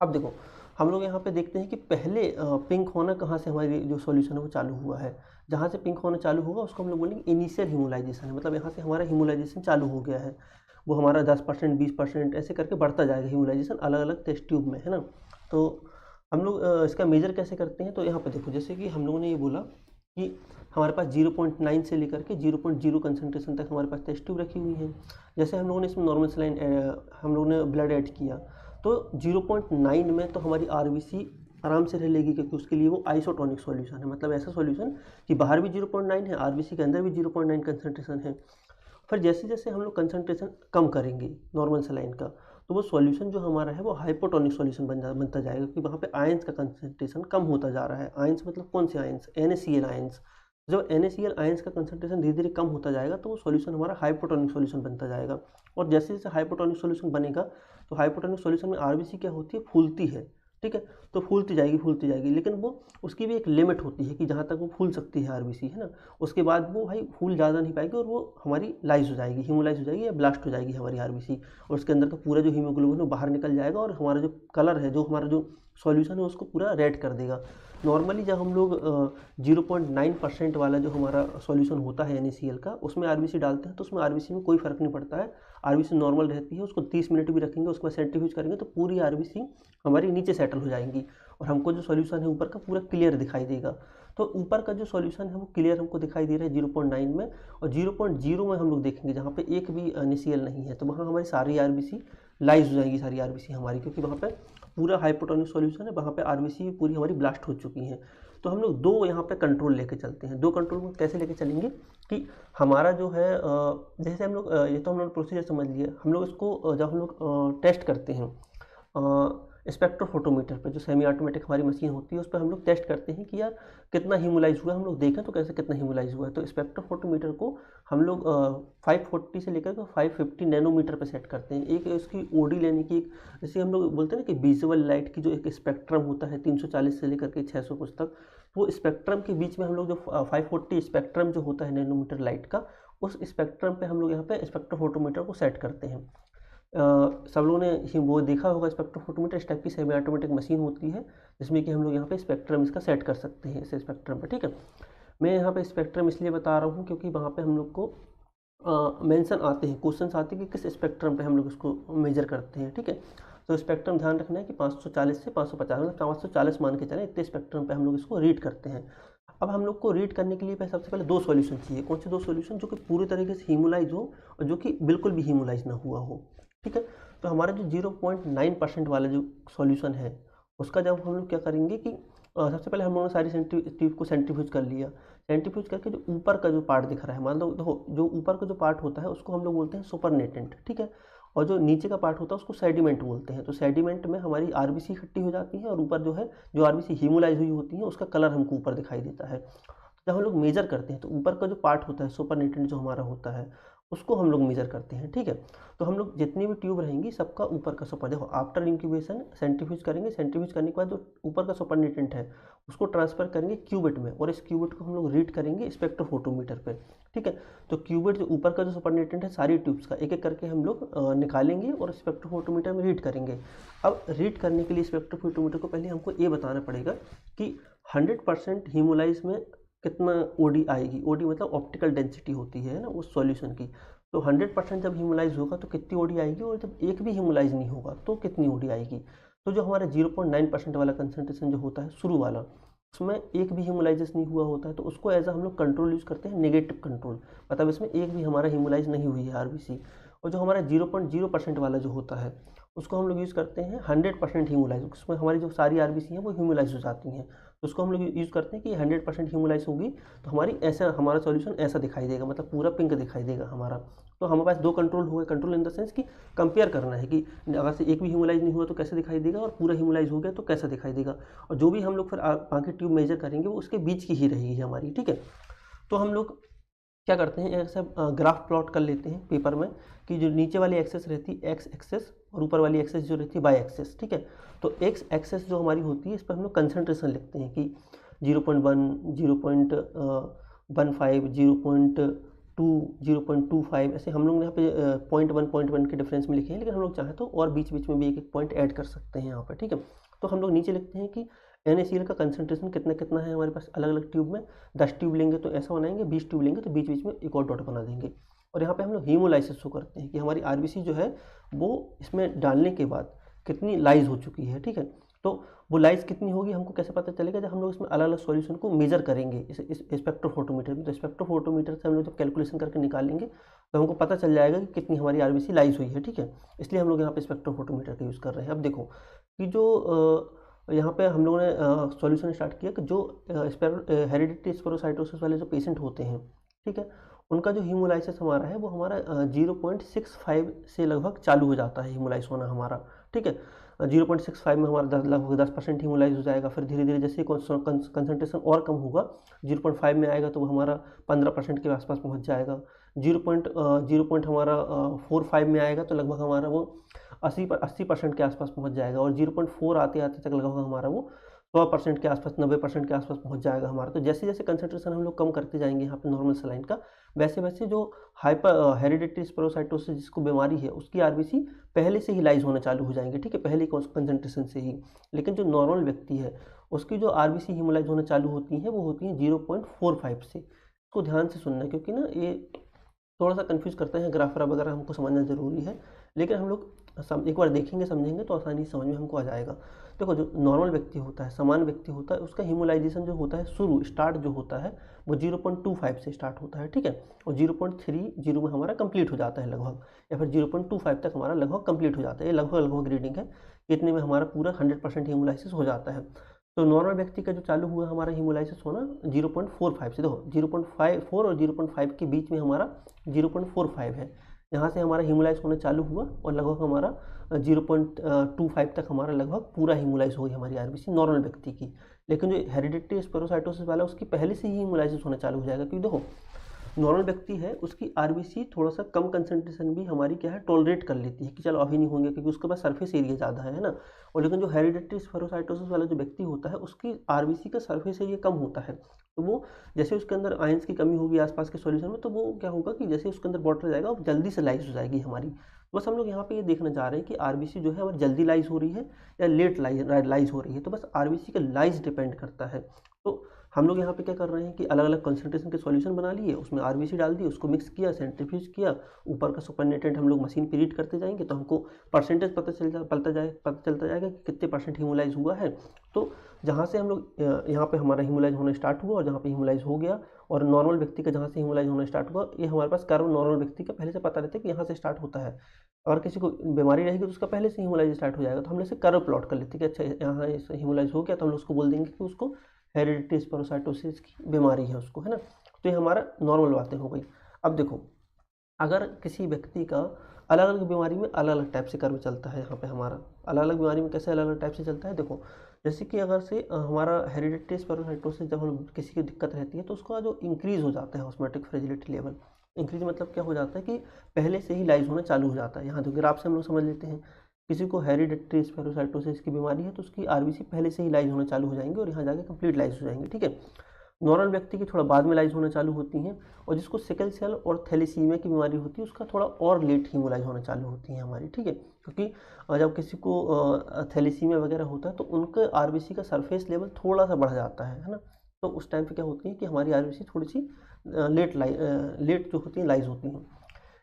अब देखो हम लोग यहाँ पे देखते हैं कि पहले पिंक होना कहाँ से हमारी जो सॉल्यूशन है वो चालू हुआ है। जहाँ से पिंक होना चालू होगा उसको हम लोग बोलेंगे इनिशियल हीमोलाइजेशन है, मतलब यहाँ से हमारा हीमोलाइजेशन चालू हो गया है। वो हमारा 10%, 20% ऐसे करके बढ़ता जाएगा हीमोलाइजेशन अलग अलग टेस्ट ट्यूब में, है ना। तो हम लोग इसका मेजर कैसे करते हैं, तो यहाँ पे देखो जैसे कि हम लोगों ने ये बोला कि हमारे पास 0.9 से लेकर के 0.0 कंसनट्रेशन तक हमारे पास टेस्ट ट्यूब रखी हुई है। जैसे हम लोगों ने इसमें नॉर्मल सलाइन हम लोगों ने ब्लड ऐड किया, तो 0.9 में तो हमारी आरबीसी आराम से रह लेगी, क्योंकि उसके लिए वो आइसोटोनिक सॉल्यूशन है, मतलब ऐसा सॉल्यूशन कि बाहर भी 0.9 है, आरबीसी के अंदर भी 0.9 कंसनट्रेशन है। फिर जैसे जैसे हम लोग कंसनट्रेशन कम करेंगे नॉर्मल सलाइन का, तो वो सॉल्यूशन जो हमारा है वो हाइपोटोनिक सॉल्यूशन बनता जाएगा, क्योंकि वहाँ पे आयंस का कंसनट्रेशन कम होता जा रहा है। आयंस मतलब कौन से आयंस, NaCl आयंस। जब NaCl आयंस का कंसनट्रेशन धीरे धीरे कम होता जाएगा तो वो सॉल्यूशन हमारा हाइपोटोनिक सॉल्यूशन बनता जाएगा। और जैसे जैसे हाइपोटोनिक सॉल्यूशन बनेगा तो हाइपोटोनिक सॉल्यूशन में आरबीसी क्या होती है, फूलती है। ठीक है। तो फूलती जाएगी, लेकिन वो उसकी भी एक लिमिट होती है कि जहाँ तक वो फूल सकती है आरबीसी, है ना। उसके बाद वो भाई फूल ज़्यादा नहीं पाएगी और वो हमारी लाइज हो जाएगी, हीमोलाइज हो जाएगी या ब्लास्ट हो जाएगी हमारी आरबीसी, और उसके अंदर का पूरा जो हीमोग्लोबिन वो बाहर निकल जाएगा और हमारा जो कलर है, जो हमारा जो सॉल्यूशन है उसको पूरा रेड कर देगा। नॉर्मली जब हम लोग 0.9% वाला जो हमारा सॉल्यूशन होता है NaCl का, उसमें आरबीसी डालते हैं तो उसमें आरबीसी में कोई फ़र्क नहीं पड़ता है, आरबीसी नॉर्मल रहती है। उसको 30 मिनट भी रखेंगे, उसके बाद सेंट्रीफ्यूज करेंगे तो पूरी आरबीसी हमारी नीचे सेटल हो जाएंगी और हमको जो सॉल्यूशन है ऊपर का पूरा क्लियर दिखाई देगा। तो ऊपर का जो सॉल्यूशन है वो क्लियर हमको दिखाई दे रहा है 0.9 में, और 0.0 में हम लोग देखेंगे जहाँ पे एक भी NaCl नहीं है, तो वहाँ हमारी सारी आरबीसी लाइज हो जाएगी, सारी आरबीसी हमारी, क्योंकि वहाँ पे पूरा हाइपोटोनिक सॉल्यूशन है, वहाँ पे आरबीसी पूरी हमारी ब्लास्ट हो चुकी हैं। तो हम लोग दो यहाँ पे कंट्रोल लेके चलते हैं। दो कंट्रोल में कैसे लेके चलेंगे कि हमारा जो है जैसे हम लोग ये तो हम लोग प्रोसीजर समझ लिए, हम लोग इसको जब हम लोग टेस्ट करते हैं स्पेक्ट्रोफोटोमीटर पे, जो सेमी ऑटोमेटिक हमारी मशीन होती है, उस पर हम लोग टेस्ट करते हैं कि यार कितना हीमोलाइज हुआ, हम लोग देखें तो कैसे कितना हीमोलाइज हुआ है। तो स्पेक्ट्रोफोटोमीटर को हम लोग 540 से लेकर 550 नैनोमीटर पे सेट करते हैं। एक इसकी ओडी लेने की एक, जैसे हम लोग बोलते हैं ना कि विजुअल लाइट की जो एक स्पेक्ट्रम होता है 340 से लेकर के 600 कुछ तक, वो स्पेक्ट्रम के बीच में हम लोग जो 540 स्पेक्ट्रम जो होता है नैनोमीटर लाइट का, उस स्पेक्ट्रम पे हम लोग यहाँ पे स्पेक्ट्रोफोटोमीटर को सेट करते हैं। सब लोगों ने वो देखा होगा स्पेक्ट्रोफोटोमीटर, इस टाइप की सेमी ऑटोमेटिक मशीन होती है जिसमें कि हम लोग यहाँ पे स्पेक्ट्रम इसका सेट कर सकते हैं, इस स्पेक्ट्रम पे, ठीक है। मैं यहाँ पे स्पेक्ट्रम इसलिए बता रहा हूँ क्योंकि वहाँ पे हम लोग को मेंशन आते हैं, क्वेश्चंस आते हैं कि किस स्पेक्ट्रम पे हम लोग इसको मेजर करते हैं, ठीक है। तो स्पेक्ट्रम ध्यान रखना है कि 540 से 550, मतलब 540 मान के चलें, इतने स्पेक्ट्रम पे हम लोग इसको रीड करते हैं। अब हम लोग को रीड करने के लिए सबसे पहले दो सॉल्यूशन चाहिए। कौन से दो सॉल्यूशन? जो कि पूरी तरीके से हीमोलाइज हो और जो कि बिल्कुल भी हीमोलाइज ना हुआ हो, ठीक है। तो हमारा जो 0.9% वाला जो सॉल्यूशन है, उसका जब हम लोग क्या करेंगे कि सबसे पहले हम लोगों ने सारी ट्यूब को सेंट्रीफ्यूज कर लिया। सेंट्रीफ्यूज करके जो ऊपर का जो पार्ट दिख रहा है, मान लो देखो, जो ऊपर का जो पार्ट होता है उसको हम लोग बोलते हैं सुपरनेटेंट, ठीक है। और जो नीचे का पार्ट होता है उसको सेडिमेंट बोलते हैं। तो सेडिमेंट में हमारी आरबीसी इकट्ठी हो जाती है और ऊपर जो है, जो आरबीसी हीमोलाइज हुई होती है, उसका कलर हमको ऊपर दिखाई देता है। जब हम लोग मेजर करते हैं तो ऊपर का जो पार्ट होता है सुपरनेटेंट जो हमारा होता है, उसको हम लोग मेजर करते हैं, ठीक है। तो हम लोग जितनी भी ट्यूब रहेंगी सबका ऊपर का सुपर, देखो आफ्टर इंक्यूबेशन सेंट्रीफ्यूज करेंगे, सेंट्रीफ्यूज करने के बाद जो ऊपर का सुपरनेटेंट है उसको ट्रांसफर करेंगे क्यूबिट में, और इस क्यूबिट को हम लोग रीड करेंगे स्पेक्ट्रोफोटोमीटर पे, ठीक है। तो क्यूबिट जो ऊपर का जो सुपरनेटेंट है, सारी ट्यूब्स का एक एक करके हम लोग निकालेंगे और स्पेक्ट्रोफोटोमीटर में रीड करेंगे। अब रीड करने के लिए स्पेक्ट्रोफोटोमीटर को पहले हमको ये बताना पड़ेगा कि 100% हीमोलाइज में कितना ओडी आएगी। ओडी मतलब ऑप्टिकल डेंसिटी होती है ना उस सॉल्यूशन की। तो 100% जब हीमोलाइज होगा तो कितनी ओडी आएगी, और जब एक भी हीमोलाइज नहीं होगा तो कितनी ओडी आएगी। तो जो हमारा 0.9% वाला कंसंट्रेशन जो होता है शुरू वाला, उसमें एक भी हीमोलाइजेस नहीं हुआ होता है, तो उसको एज हम लोग कंट्रोल यूज़ करते हैं, नेगेटिव कंट्रोल, मतलब इसमें एक भी हमारा हीमोलाइज नहीं हुई है आरबीसी। और जो हमारा 0.0% वाला जो होता है उसको हम लोग यूज़ करते हैं 100% हीमोलाइज, उसमें हमारी जो सारी आरबीसी हैं वो हीमोलाइज हो जाती हैं। तो उसको हम लोग यूज़ करते हैं कि 100% हीमोलाइज होगी तो हमारी ऐसा हमारा सॉल्यूशन ऐसा दिखाई देगा, मतलब पूरा पिंक दिखाई देगा हमारा। तो हमारे पास दो कंट्रोल हुए, कंट्रोल इन द सेंस कि कंपेयर करना है कि अगर से एक भी हीमोलाइज नहीं हुआ तो कैसे दिखाई देगा, और पूरा हीमोलाइज हो गया तो कैसा दिखाई देगा। और जो भी हम लोग फिर बाकी ट्यूब मेजर करेंगे वो उसके बीच की ही रहेगी हमारी, ठीक है। तो हम लोग क्या करते हैं, ऐसा ग्राफ प्लॉट कर लेते हैं पेपर में कि जो नीचे वाली एक्सेस रहती है एक्स एक्सेस और ऊपर वाली एक्सेस जो रहती है वाई एक्सेस, ठीक है। तो एक्स एक्सेस जो हमारी होती है इस पर हम लोग कंसंट्रेशन लिखते हैं कि 0.1, 0.15, 0.2, 0.25, ऐसे हम लोग यहाँ पे 0.1 के डिफरेंस में लिखे हैं, लेकिन हम लोग चाहें तो और बीच बीच में भी एक एक पॉइंट ऐड कर सकते हैं यहाँ पर, ठीक है। तो हम लोग नीचे लिखते हैं कि NaCl का कंसंट्रेशन कितना कितना है हमारे पास अलग अलग ट्यूब में। 10 ट्यूब लेंगे तो ऐसा बनाएंगे, 20 ट्यूब लेंगे तो बीच बीच में एक और डॉट बना देंगे। और यहाँ पे हम लोग हीमोलाइसिस शो करते हैं कि हमारी आरबीसी जो है वो इसमें डालने के बाद कितनी लाइज हो चुकी है, ठीक है। तो वो लाइज कितनी होगी हमको कैसे पता चलेगा, जब हम लोग इसमें अलग अलग सॉल्यूशन को मेजर करेंगे इस स्पेक्ट्रोफोटोमीटर में। तो स्पेक्ट्रोफोटोमीटर से हम लोग जब कैलकुलेशन करके निकालेंगे तो हमको पता चल जाएगा कि कितनी हमारी आरबीसी लाइज हुई है, ठीक है। इसलिए हम लोग यहाँ पे स्पेक्ट्रोफोटोमीटर का यूज़ कर रहे हैं। अब देखो कि जो यहाँ पे हम लोगों ने सॉल्यूशन स्टार्ट किया कि जो हेरिडिटी स्पेरोसाइटोसिस वाले जो पेशेंट होते हैं, ठीक है, उनका जो हीमोलाइसिस हमारा है वो हमारा 0.65 से लगभग चालू हो जाता है हीमोलाइज होना हमारा, ठीक है। 0.65 में हमारा लगभग 10% हीमोलाइज हो जाएगा। फिर धीरे धीरे जैसे कंसंट्रेशन और कम होगा, 0.5 में आएगा तो वो हमारा 15% के आसपास पहुँच जाएगा। 0 पॉइंट हमारा 45 में आएगा तो लगभग हमारा वो 80% के आसपास पहुंच जाएगा, और 0.4 आते आते तक लगभग हमारा वो 100% के आसपास, 90% के आसपास पहुंच जाएगा हमारा। तो जैसे जैसे कंसंट्रेशन हम लोग कम करते जाएंगे यहाँ पे नॉर्मल सलाइन का, वैसे वैसे जो हेरिडिटरी स्पेरोसाइटोसिस जिसको बीमारी है उसकी आरबीसी पहले से ही लाइज होना चालू हो जाएंगे, ठीक है, पहले कंसंट्रेशन से ही। लेकिन जो नॉर्मल व्यक्ति है उसकी जो आरबीसी हीमोलाइज होना चालू होती हैं वो होती हैं 0.45 से। इसको ध्यान से सुनना है, क्योंकि ना ये थोड़ा सा कंफ्यूज करते हैं, ग्राफ वगैरह हमको समझना ज़रूरी है, लेकिन हम लोग एक बार देखेंगे समझेंगे तो आसानी से समझ में हमको आ जाएगा। देखो, जो नॉर्मल व्यक्ति होता है, सामान्य व्यक्ति होता है, उसका हीमोलाइजेशन जो होता है स्टार्ट जो होता है वो 0.25 से स्टार्ट होता है, ठीक है, और 0.30 में हमारा कंप्लीट हो जाता है लगभग, या फिर 0.25 तक हमारा लगभग कंप्लीट हो जाता है। ये लगभग रीडिंग है, इतने में हमारा पूरा 100% हीमोलाइसिस हो जाता है। तो नॉर्मल व्यक्ति का जो चालू हुआ हमारा हीमोलाइसिस होना 0.45 से, देखो 0.54 और 0.5 के बीच में हमारा 0.45 है, यहाँ से हमारा हीमोलाइज होना चालू हुआ और लगभग हमारा 0.25 तक हमारा लगभग पूरा हीमोलाइज हो गई हमारी आरबीसी नॉर्मल व्यक्ति की। लेकिन जो हेरिडिटरी स्पेरोसाइटोसिस वाला उसकी पहले से ही हीमोलाइसिस होना चालू हो जाएगा, क्योंकि देखो नॉर्मल व्यक्ति है उसकी आरबीसी थोड़ा सा कम कंसंट्रेशन भी हमारी क्या है टॉलरेट कर लेती है कि चलो अभी नहीं होंगे, क्योंकि उसके पास सरफेस एरिया ज़्यादा है ना। और लेकिन जो हेरिडिटरी स्पेरोसाइटोसिस वाला जो व्यक्ति होता है उसकी आरबीसी का सरफेस एरिया कम होता है, तो वो जैसे उसके अंदर आयंस की कमी होगी आसपास के सॉल्यूशन में, तो वो क्या होगा कि जैसे उसके अंदर वाटर जाएगा वो जल्दी से लाइज हो जाएगी हमारी। बस हम लोग यहाँ पे ये देखना चाह रहे हैं कि आरबीसी जो है हमारी जल्दी लाइज हो रही है या लेट लाइज हो रही है। तो बस आरबीसी का लाइज डिपेंड करता है। तो हम लोग यहाँ पे क्या कर रहे हैं कि अलग अलग कंसंट्रेशन के सॉल्यूशन बना लिए, उसमें आरबीसी डाल दिए, उसको मिक्स किया, सेंट्रीफ्यूज किया, ऊपर का सुपरनेटेंट हम लोग मशीन पे रीड करते जाएंगे तो हमको परसेंटेज पता चलता जाएगा कि कितने % हीमोलाइज हुआ है। तो जहाँ से हम लोग यहाँ पे हमारा हीमोलाइज होना स्टार्ट हुआ और जहाँ पे हीमोलाइज हो गया, और नॉर्मल व्यक्ति का जहाँ से हीमोलाइज होना स्टार्ट हुआ, ये हमारे पास कर्व नॉर्मल व्यक्ति का पहले से पता रहता है कि यहाँ से स्टार्ट होता है। अगर किसी को बीमारी रहेगी तो उसका पहले से हीमोलाइज स्टार्ट हो जाएगा, तो हम लोग से कर्व प्लॉट कर लेते हैं कि अच्छा यहाँ हीमोलाइज हो गया, तो हम लोग उसको बोल देंगे कि उसको हेरिडिटरी स्पेरोसाइटोसिस की बीमारी है उसको, है ना। तो ये हमारा नॉर्मल बातें हो गई। अब देखो, अगर किसी व्यक्ति का अलग अलग बीमारी में अलग अलग टाइप से कर्व चलता है, यहाँ पे हमारा अलग अलग बीमारी में कैसे अलग अलग टाइप से चलता है, देखो जैसे कि अगर से हमारा हेरिडिटरी स्पेरोसाइटोसिस जब हम किसी की दिक्कत रहती है तो उसका जो इंक्रीज़ हो जाता है ऑस्मोटिक फ्रेजिलिटी लेवल, इंक्रीज मतलब क्या हो जाता है कि पहले से ही लाइज होना चालू हो जाता है। यहाँ तो ग्राफ से हम लोग समझ लेते हैं, किसी को हेरिडिटरी स्पेरोसाइटोसिस की बीमारी है तो उसकी आरबीसी पहले से ही लाइज होना चालू हो जाएंगे और यहाँ जाके कंप्लीट लाइज हो जाएंगे, ठीक है। नॉर्मल व्यक्ति की थोड़ा बाद में लाइज होना चालू होती हैं, और जिसको सिकल सेल और थैलेसीमिया की बीमारी होती है उसका थोड़ा और लेट हीमोलाइज होना चालू होती है हमारी, ठीक है। क्योंकि जब किसी को थैलेसीमिया वगैरह होता है तो उनके आरबीसी का सरफेस लेवल थोड़ा सा बढ़ जाता है ना। तो उस टाइम पे क्या होती है कि हमारी आरबीसी थोड़ी सी लेट जो होती है लाइज होती हैं।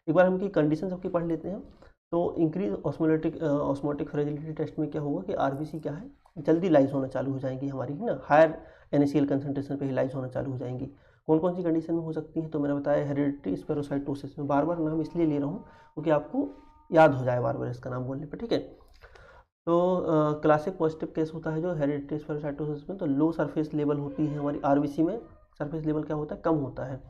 एक बार हम की कंडीशन सबकी पढ़ लेते हैं। तो इंक्रीज ऑस्मोटिक फ्रेजिलिटी टेस्ट में क्या होगा कि आरबीसी क्या है जल्दी लाइज होना चालू हो जाएंगी हमारी, है ना, हायर NaCl कंसंट्रेशन पे ही लाइज होना चालू हो जाएंगी। कौन कौन सी कंडीशन में हो सकती है, तो मैंने बताया हेरिडिटरी स्पेरोसाइटोसिस में, बार बार नाम इसलिए ले रहा हूँ क्योंकि आपको याद हो जाए बार बार इसका नाम बोलने पर, ठीक है। तो क्लासिक पॉजिटिव केस होता है जो हेरिडिटरी स्पेरोसाइटोसिस में, तो लो सरफेस लेवल होती है हमारी आरबीसी में, सरफेस लेवल क्या होता है कम होता है,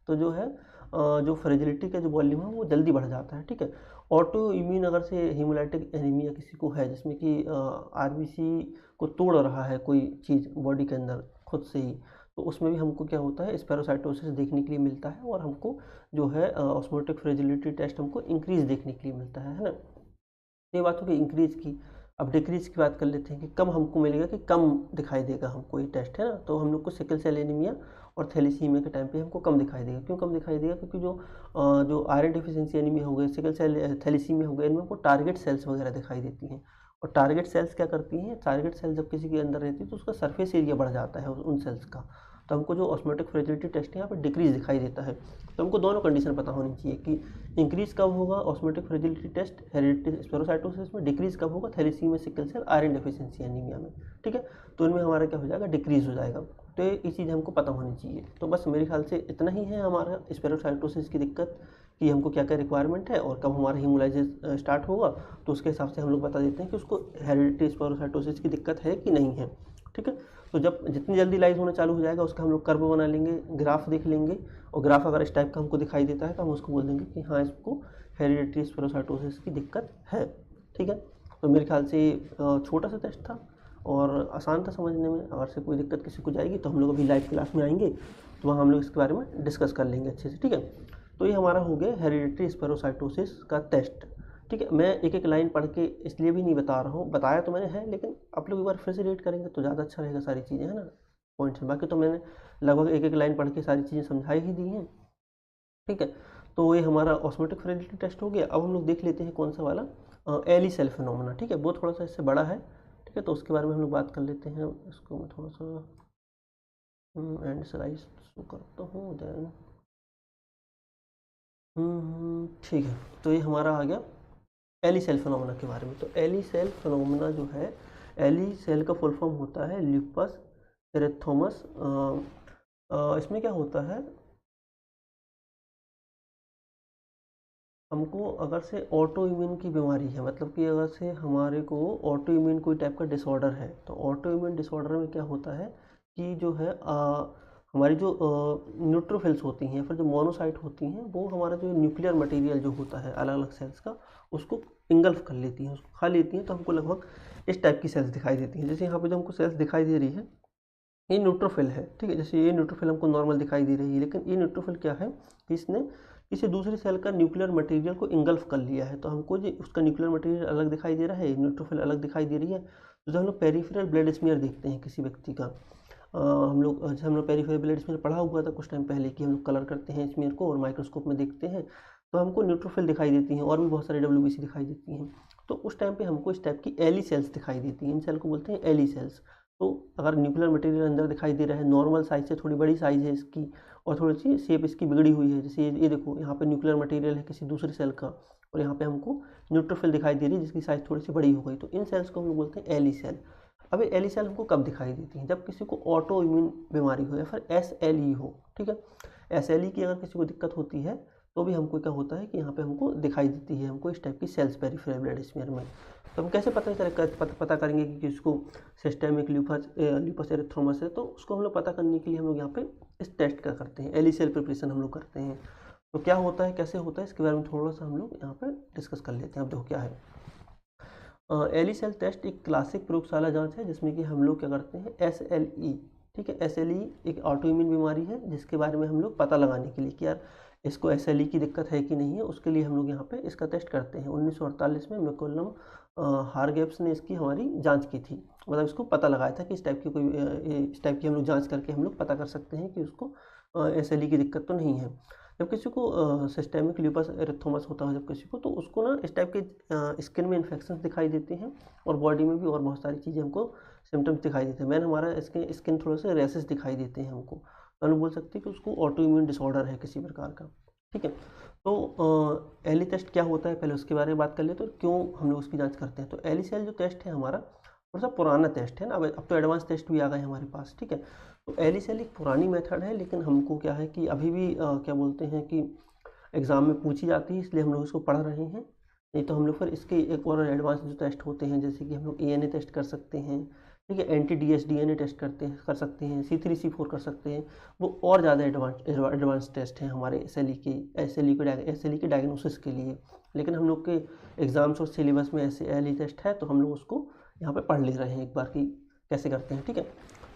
तो जो है जो फ्रेजिलिटी का जो वॉल्यूम है वो जल्दी बढ़ जाता है, ठीक है। ऑटो इम्यून अगर से हीमोलाइटिक एनीमिया किसी को है जिसमें कि आरबीसी को तोड़ रहा है कोई चीज़ बॉडी के अंदर खुद से ही, तो उसमें भी हमको क्या होता है स्पेरोसाइटोसिस देखने के लिए मिलता है, और हमको जो है ऑस्मोटिक फ्रेजिलिटी टेस्ट हमको इंक्रीज देखने के लिए मिलता है ना। ये बात हो गई इंक्रीज की। अब डिक्रीज की बात कर लेते हैं कि कम हमको मिलेगा कि कम दिखाई देगा हमको ये टेस्ट, है ना। तो हम लोग को सिकल सेल एनीमिया और थैलेसीमिया के टाइम पे हमको कम दिखाई देगा। क्यों कम दिखाई देगा, क्योंकि जो आयरन डिफिशिएंसी एनीमिया हो गई, सिकल सेल थैलेसीमिया हो गया, इनमें हमको टारगेट सेल्स वगैरह दिखाई देती हैं। और टारगेट सेल्स क्या करती हैं, टारगेट सेल्स जब किसी के अंदर रहती है तो उसका सरफेस एरिया बढ़ जाता है उन सेल्स का, तो हमको जो ऑस्मोटिक फ्रेजिलिटी टेस्ट है यहाँ पर डिक्रीज दिखाई देता है। तो हमको दोनों कंडीशन पता होनी चाहिए कि इंक्रीज कब होगा osmotic fragility test hereditary spherocytosis में, डिक्रीज कब होगा thalassaemia sickle cell iron deficiency anaemia में, ठीक है। तो इनमें हमारा क्या हो जाएगा डिक्रीज हो जाएगा। तो ये चीज़ हमको पता होनी चाहिए। तो बस मेरे ख्याल से इतना ही है हमारा स्पेरोसाइटोसिस की दिक्कत कि हमको क्या क्या रिक्वायरमेंट है और कब हमारा हीमोलाइसिस स्टार्ट होगा, तो उसके हिसाब से हम लोग बता देते हैं कि उसको हेरिडिटरी स्पेरोसाइटोसिस की दिक्कत है कि नहीं है, ठीक है। तो जब जितनी जल्दी लाइज होना चालू हो जाएगा उसका हम लोग कर्व बना लेंगे, ग्राफ देख लेंगे, और ग्राफ अगर इस टाइप का हमको दिखाई देता है तो हम उसको बोल देंगे कि हाँ इसको हेरिडिटरी स्पेरोसाइटोसिस की दिक्कत है, ठीक है। तो मेरे ख्याल से छोटा सा टेस्ट था और आसान था समझने में। अगर से कोई दिक्कत किसी को जाएगी तो हम लोग अभी लाइव क्लास में आएंगे तो वहाँ हम लोग इसके बारे में डिस्कस कर लेंगे अच्छे से, ठीक है। तो ये हमारा हो गया हेरिडिटरी स्पेरोसाइटोसिस का टेस्ट, ठीक है। मैं एक एक लाइन पढ़ के इसलिए भी नहीं बता रहा हूँ, बताया तो मैंने है, लेकिन आप लोग एक बार फिर से रीड करेंगे तो ज़्यादा अच्छा रहेगा, सारी चीज़ें है ना पॉइंट्स में। बाकी तो मैंने लगभग एक एक लाइन पढ़ के सारी चीज़ें समझाई ही दी हैं, ठीक है। तो ये हमारा ऑस्मोटिक फ्रेजिलिटी टेस्ट हो गया। अब हम लोग देख लेते हैं कौन सा वाला, एली सेल फिनोमेना, ठीक है। वो थोड़ा सा इससे बड़ा है, ठीक है, तो उसके बारे में हम लोग बात कर लेते हैं। इसको मैं थोड़ा सा एंड स्लाइड शो करता हूँ देन। ठीक है, तो ये हमारा आ गया एली सेल फिनोमेना के बारे में। तो एली सेल फिनोमेना जो है, एली सेल का फुल फॉर्म होता है ल्यूपस एरिथेमस। इसमें क्या होता है, हमको अगर से ऑटो इम्यून की बीमारी है, मतलब कि अगर से हमारे को ऑटो इम्यून कोई टाइप का डिसऑर्डर है, तो ऑटो इम्यून डिसऑर्डर में क्या होता है कि जो है हमारी जो न्यूट्रोफिल्स होती हैं, फिर जो मोनोसाइट होती हैं, वो हमारा जो न्यूक्लियर मटेरियल जो होता है अलग अलग सेल्स का, उसको इंगल्फ कर लेती हैं, उसको खा लेती हैं। तो हमको लगभग इस टाइप की सेल्स दिखाई देती हैं। जैसे यहाँ पे जो हमको सेल्स दिखाई दे रही है, ये न्यूट्रोफिल है, ठीक है। जैसे ये न्यूट्रोफिल हमको नॉर्मल दिखाई दे रही है, लेकिन ये न्यूट्रोफिल क्या है कि इसने किसी दूसरी सेल का न्यूक्लियर मटेरियल को इंगल्फ कर लिया है। तो हमको जो उसका न्यूक्लियर मटेरियल अलग दिखाई दे रहा है, न्यूट्रोफिल अलग दिखाई दे रही है। तो जब हम लोग पेरिफेरल ब्लड स्मीयर देखते हैं किसी व्यक्ति का, हम लोग पेरिफेरल ब्लड स्मीयर पढ़ा हुआ था कुछ टाइम पहले कि हम लोग कलर करते हैं स्मीयर को और माइक्रोस्कोप में देखते हैं, तो हमको न्यूट्रोफिल दिखाई देती हैं और भी बहुत सारे WBC दिखाई देती हैं। तो उस टाइम पे हमको इस टाइप की एली सेल्स दिखाई देती हैं। इन सेल को बोलते हैं एली सेल्स। तो अगर न्यूक्लियर मटेरियल अंदर दिखाई दे रहा है, नॉर्मल साइज से थोड़ी बड़ी साइज है इसकी, और थोड़ी सी शेप इसकी बिगड़ी हुई है, जैसे ये देखो यहाँ पे न्यूक्लियर मटेरियल है किसी दूसरी सेल का, और यहाँ पे हमको न्यूट्रोफिल दिखाई दे रही है जिसकी साइज थोड़ी सी बड़ी हो गई, तो इन सेल्स को हम लोग बोलते हैं एली सेल। अब ये एली सेल हमको कब दिखाई देती है, जब किसी को ऑटो इम्यून बीमारी हो या फिर SLE हो, ठीक है। SLE की अगर किसी को दिक्कत होती है तो भी हमको क्या होता है कि यहाँ पे हमको दिखाई देती है हमको इस टाइप की सेल्स पेरिफेरल ब्लड स्मीयर में। तो हम कैसे पता करेंगे कि किसको सिस्टेमिक ल्यूपस एरिथ्रोमस है, तो उसको हम लोग पता करने के लिए हम लोग यहाँ पे इस टेस्ट का करते हैं, एली सेल प्रिपरेशन हम लोग करते हैं। तो क्या होता है, कैसे होता है, इसके बारे में थोड़ा सा हम लोग यहाँ पे डिस्कस कर लेते हैं। अब देखो क्या है, एली सेल टेस्ट एक क्लासिक प्रयोगशाला जांच है जिसमें कि हम लोग क्या करते हैं SLE, ठीक है। SLE एक ऑटो इम्यून बीमारी है जिसके बारे में हम लोग पता लगाने के लिए कि यार इसको SLE की दिक्कत है कि नहीं है, उसके लिए हम लोग यहाँ पे इसका टेस्ट करते हैं। 1948 में मैकोलम हारगेप्स ने इसकी हमारी जांच की थी, मतलब इसको पता लगाया था कि इस टाइप की हम लोग जांच करके हम लोग पता कर सकते हैं कि उसको SLE की दिक्कत तो नहीं है। जब किसी को सिस्टेमिक ल्यूपस एरिथेमस होता है जब किसी को, तो उसको ना इस टाइप के स्किन में इन्फेक्शन दिखाई देते हैं और बॉडी में भी और बहुत सारी चीज़ें हमको सिम्टम्स दिखाई देते हैं। मैंने हमारा स्किन थोड़े से रैसेस दिखाई देते हैं हमको, तो हम बोल सकते हैं कि उसको ऑटो इम्यून डिसऑर्डर है किसी प्रकार का, ठीक है। तो एली टेस्ट क्या होता है पहले उसके बारे में बात कर ले, तो क्यों हम लोग उसकी जाँच करते हैं। तो एली सेल जो टेस्ट है हमारा थोड़ा सा पुराना टेस्ट है ना, अब तो एडवांस टेस्ट भी आ गए हमारे पास, ठीक है। तो एली सेल एक पुरानी मेथड है, लेकिन हमको क्या है कि अभी भी क्या बोलते हैं कि एग्ज़ाम में पूछी जाती है, इसलिए हम लोग इसको पढ़ रहे हैं। नहीं तो हम लोग फिर इसके एक और एडवांस जो टेस्ट होते हैं, जैसे कि हम लोग ENA टेस्ट कर सकते हैं, ठीक है, anti-DS-DNA टेस्ट कर सकते हैं, C3C4 कर सकते हैं, वो और ज़्यादा एडवांस टेस्ट हैं हमारे SLE के डायग्नोसिस के लिए। लेकिन हम लोग के एग्ज़ाम्स और सिलेबस में ऐसे एली टेस्ट है, तो हम लोग उसको यहाँ पे पढ़ ले रहे हैं एक बार कि कैसे करते हैं, ठीक है।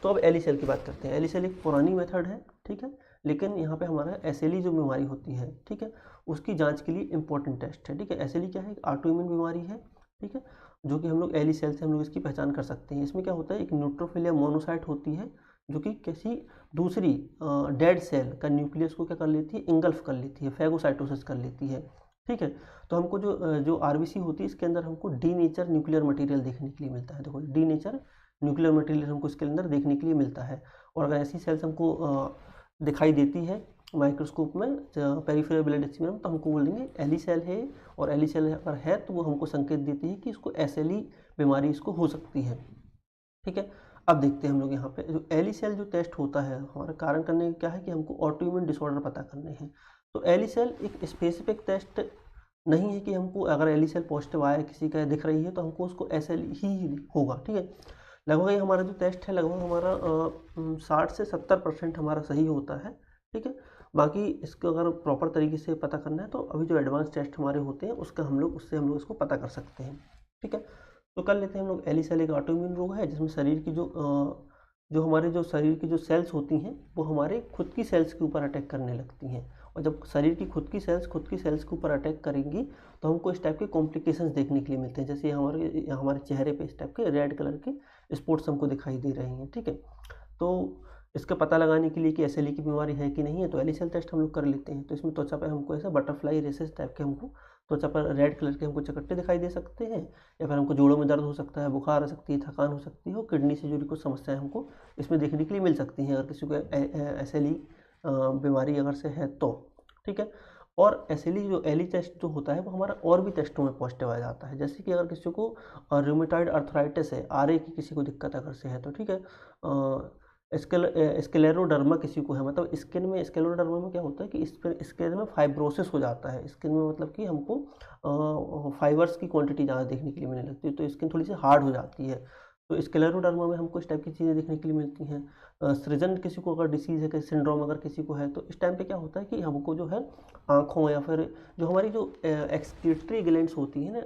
तो अब एली सेल की बात करते हैं। एली सेल एक पुरानी मेथड है, ठीक है, लेकिन यहाँ पे हमारा SLE जो बीमारी होती है, ठीक है, उसकी जांच के लिए इंपॉर्टेंट टेस्ट है, ठीक है। SLE क्या है, एक ऑटो इम्यून बीमारी है, ठीक है, जो कि हम लोग एली सेल से हम लोग इसकी पहचान कर सकते हैं। इसमें क्या होता है, एक न्यूट्रोफिल या मोनोसाइट होती है जो कि किसी दूसरी डेड सेल का न्यूक्लियस को क्या कर लेती है, इंगल्फ कर लेती है, फैगोसाइटोसिस कर लेती है, ठीक है। तो हमको जो RBC होती है इसके अंदर हमको डीनेचर न्यूक्लियर मटेरियल देखने के लिए मिलता है। देखो डीनेचर न्यूक्लियर मटेरियल हमको इसके अंदर देखने के लिए मिलता है। और अगर ऐसी सेल्स हमको दिखाई देती है माइक्रोस्कोप में पेरिफेरल ब्लड स्मीयर में, तो हमको बोलेंगे एली सेल है, और एली सेल अगर है तो वो हमको संकेत देती है कि इसको SLE बीमारी इसको हो सकती है, ठीक है। अब देखते हैं हम लोग यहाँ पे जो एली सेल जो टेस्ट होता है हमारा कारण करने का क्या है कि हमको ऑटो इम्यून डिसऑर्डर पता करने हैं। तो एली सेल एक स्पेसिफिक टेस्ट नहीं है कि हमको अगर एली सेल पॉजिटिव आया किसी का दिख रही है तो हमको उसको SLE ही होगा, ठीक है। लगभग ये हमारा जो टेस्ट है लगभग हमारा 60 से 70% हमारा सही होता है, ठीक है। बाकी इसको अगर प्रॉपर तरीके से पता करना है तो अभी जो एडवांस टेस्ट हमारे होते हैं उससे हम लोग इसको पता कर सकते हैं, ठीक है। तो कर लेते हैं हम लोग। एली सेल एक ऑटो इम्यून रोग है जिसमें शरीर की जो हमारे जो शरीर की जो सेल्स होती हैं वो हमारे खुद की सेल्स के ऊपर अटैक करने लगती हैं, और जब शरीर की खुद की सेल्स के ऊपर अटैक करेंगी तो हमको इस टाइप के कॉम्प्लिकेशंस देखने के लिए मिलते हैं, जैसे हमारे चेहरे पे इस टाइप के रेड कलर के स्पॉट्स हमको दिखाई दे रहे हैं। ठीक है, तो इसका पता लगाने के लिए कि एसएलई की बीमारी है कि नहीं है, तो एलिसेल टेस्ट हम लोग कर लेते हैं। तो इसमें त्वचा पे हमको ऐसा बटरफ्लाई रेसेस टाइप के हमको त्वचा पर रेड कलर के हमको चकट्टे दिखाई दे सकते हैं, या फिर हमको जोड़ों में दर्द हो सकता है, बुखार आ सकती है, थकान हो सकती है, और किडनी से जुड़ी कुछ समस्याएं हमको इसमें देखने के लिए मिल सकती हैं अगर किसी को एसएलई बीमारी अगर से है तो। ठीक है, और एसएलई जो एली टेस्ट जो होता है वो हमारा और भी टेस्टों में पॉजिटिव आ जाता है, जैसे कि अगर किसी को रूमेटॉइड अर्थराइटिस है, आरए की किसी को दिक्कत अगर से है तो ठीक है, स्क्लेरोडर्मा किसी को है, मतलब स्किन में स्क्लेरोडर्मा में क्या होता है कि स्किन में फाइब्रोसिस हो जाता है, स्किन में मतलब कि हमको फाइबर्स की क्वांटिटी ज़्यादा देखने के लिए मिलने लगती है, तो स्किन थोड़ी सी हार्ड हो जाती है। तो स्क्लेरोडर्मा में हमको इस टाइप की चीज़ें देखने के लिए मिलती हैं। सृजन किसी को अगर डिसीज़ है, सिंड्रोम अगर किसी को है, तो इस टाइम पे क्या होता है कि हमको जो है आँखों या फिर जो हमारी जो एक्सक्रीटरी ग्लैंड्स होती हैं ना,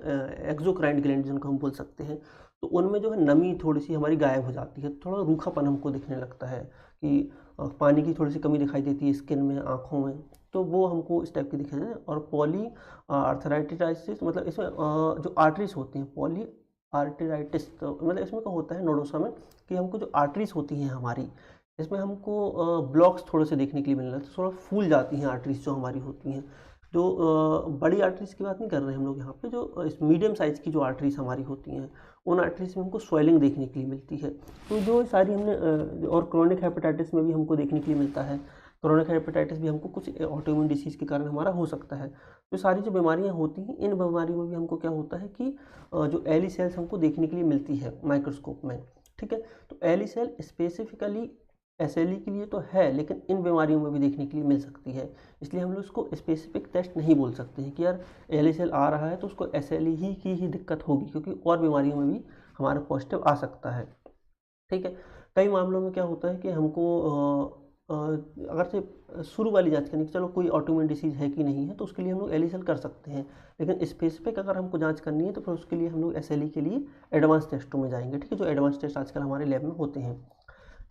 एक्सोक्राइन ग्लैंड जिनको हम बोल सकते हैं, तो उनमें जो है नमी थोड़ी सी हमारी गायब हो जाती है, थोड़ा रूखापन हमको दिखने लगता है कि पानी की थोड़ी सी कमी दिखाई देती है स्किन में, आँखों में, तो वो हमको इस टाइप की दिखाई देती है। और पॉली आर्थराइटिस मतलब इसमें जो आर्टरीज होती हैं, पॉली आर्टेराइटिस, तो मतलब इसमें क्या होता है नोडोसा में कि हमको जो आर्टरीज होती हैं हमारी, इसमें हमको ब्लॉक्स थोड़े से देखने के लिए मिलने लगते हैं, थोड़ा फूल जाती हैं आर्टरीज जो हमारी होती हैं। जो बड़ी आर्टरीज की बात नहीं कर रहे हैं हम लोग यहाँ पे, जो इस मीडियम साइज़ की जो आर्टरीज हमारी होती हैं, उन आर्टरीज में हमको स्वेलिंग देखने के लिए मिलती है। तो जो सारी हमने और क्रोनिक हेपेटाइटिस में भी हमको देखने के लिए मिलता है। क्रोनिक हेपेटाइटिस भी हमको कुछ ऑटोइम्यून डिसीज़ के कारण हमारा हो सकता है। तो सारी जो बीमारियाँ होती हैं, इन बीमारियों में भी हमको क्या होता है कि जो एली सेल्स हमको देखने के लिए मिलती है माइक्रोस्कोप में। ठीक है, तो एली सेल स्पेसिफिकली एसएलई के लिए तो है, लेकिन इन बीमारियों में भी देखने के लिए मिल सकती है, इसलिए हम लोग इसको स्पेसिफिक टेस्ट नहीं बोल सकते हैं कि यार एली सेल आ रहा है तो उसको एसएलई ही की ही दिक्कत होगी, क्योंकि और बीमारियों में भी हमारा पॉजिटिव आ सकता है। ठीक है, कई मामलों में क्या होता है कि हमको अगर से शुरू वाली जांच करनी कि चलो कोई ऑटोइम्यून डिसीज़ है कि नहीं है, तो उसके लिए हम लोग एली सेल कर सकते हैं, लेकिन स्पेसिफिक अगर हमको जांच करनी है तो फिर उसके लिए हम लोग एसएलई के लिए एडवांस टेस्टों में जाएंगे। ठीक है, जो एडवांस टेस्ट आजकल हमारे लैब में होते हैं।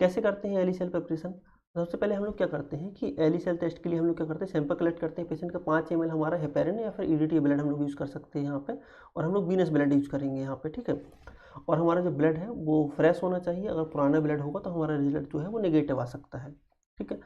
कैसे करते हैं एली सेल प्रिपरेशन? सबसे पहले हम लोग क्या करते हैं कि एली सेल टेस्ट के लिए हम लोग क्या करते हैं, सैंपल कलेक्ट करते हैं पेशेंट का। 5 ml हमारा हेपेरिन या फिर ईडीटी ब्लड हम लोग यूज़ कर सकते हैं यहाँ पे, और हम लोग वीनस ब्लड यूज़ करेंगे यहाँ पे। ठीक है, और हमारा जो ब्लड है वो फ्रेश होना चाहिए, अगर पुराना ब्लड होगा तो हमारा रिजल्ट जो है वो नेगेटिव आ सकता है। ठीक है,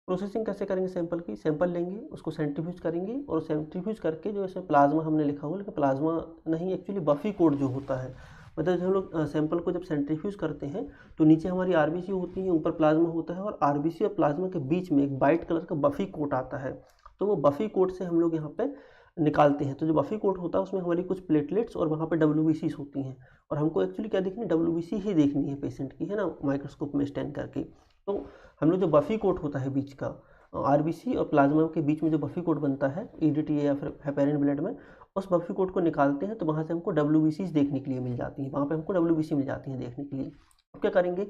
प्रोसेसिंग कैसे करेंगे सैंपल की? सैंपल लेंगे, उसको सेंट्रीफ्यूज करेंगे, और सेंट्रीफ्यूज करके जो इसमें प्लाज्मा हमने लिखा हुआ, लेकिन प्लाज्मा नहीं, एक्चुअली बफी कोड जो होता है, मतलब जब हम लोग सैंपल को जब सेंट्रीफ्यूज करते हैं तो नीचे हमारी आरबीसी होती है, ऊपर प्लाज्मा होता है, और आरबीसी और प्लाज्मा के बीच में एक वाइट कलर का बफी कोट आता है, तो वो बफी कोट से हम लोग यहाँ पे निकालते हैं। तो जो बफी कोट होता है उसमें हमारी कुछ प्लेटलेट्स और वहाँ पे डब्ल्यूबीसीज होती हैं, और हमको एक्चुअली क्या देखनी है, डब्ल्यूबीसी ही देखनी है पेशेंट की, है ना, माइक्रोस्कोप में स्कैन करके। तो हम लोग जो बफी कोट होता है बीच का, आरबीसी और प्लाज्मा के बीच में जो बफी कोट बनता है ईडीटी या फिर हेपेरिन ब्लड में, उस बफी कोट को निकालते हैं, तो वहाँ से हमको डब्ल्यूबीसीज देखने के लिए मिल जाती हैं, वहाँ पे हमको डब्ल्यूबीसी मिल जाती हैं देखने के लिए। अब क्या करेंगे,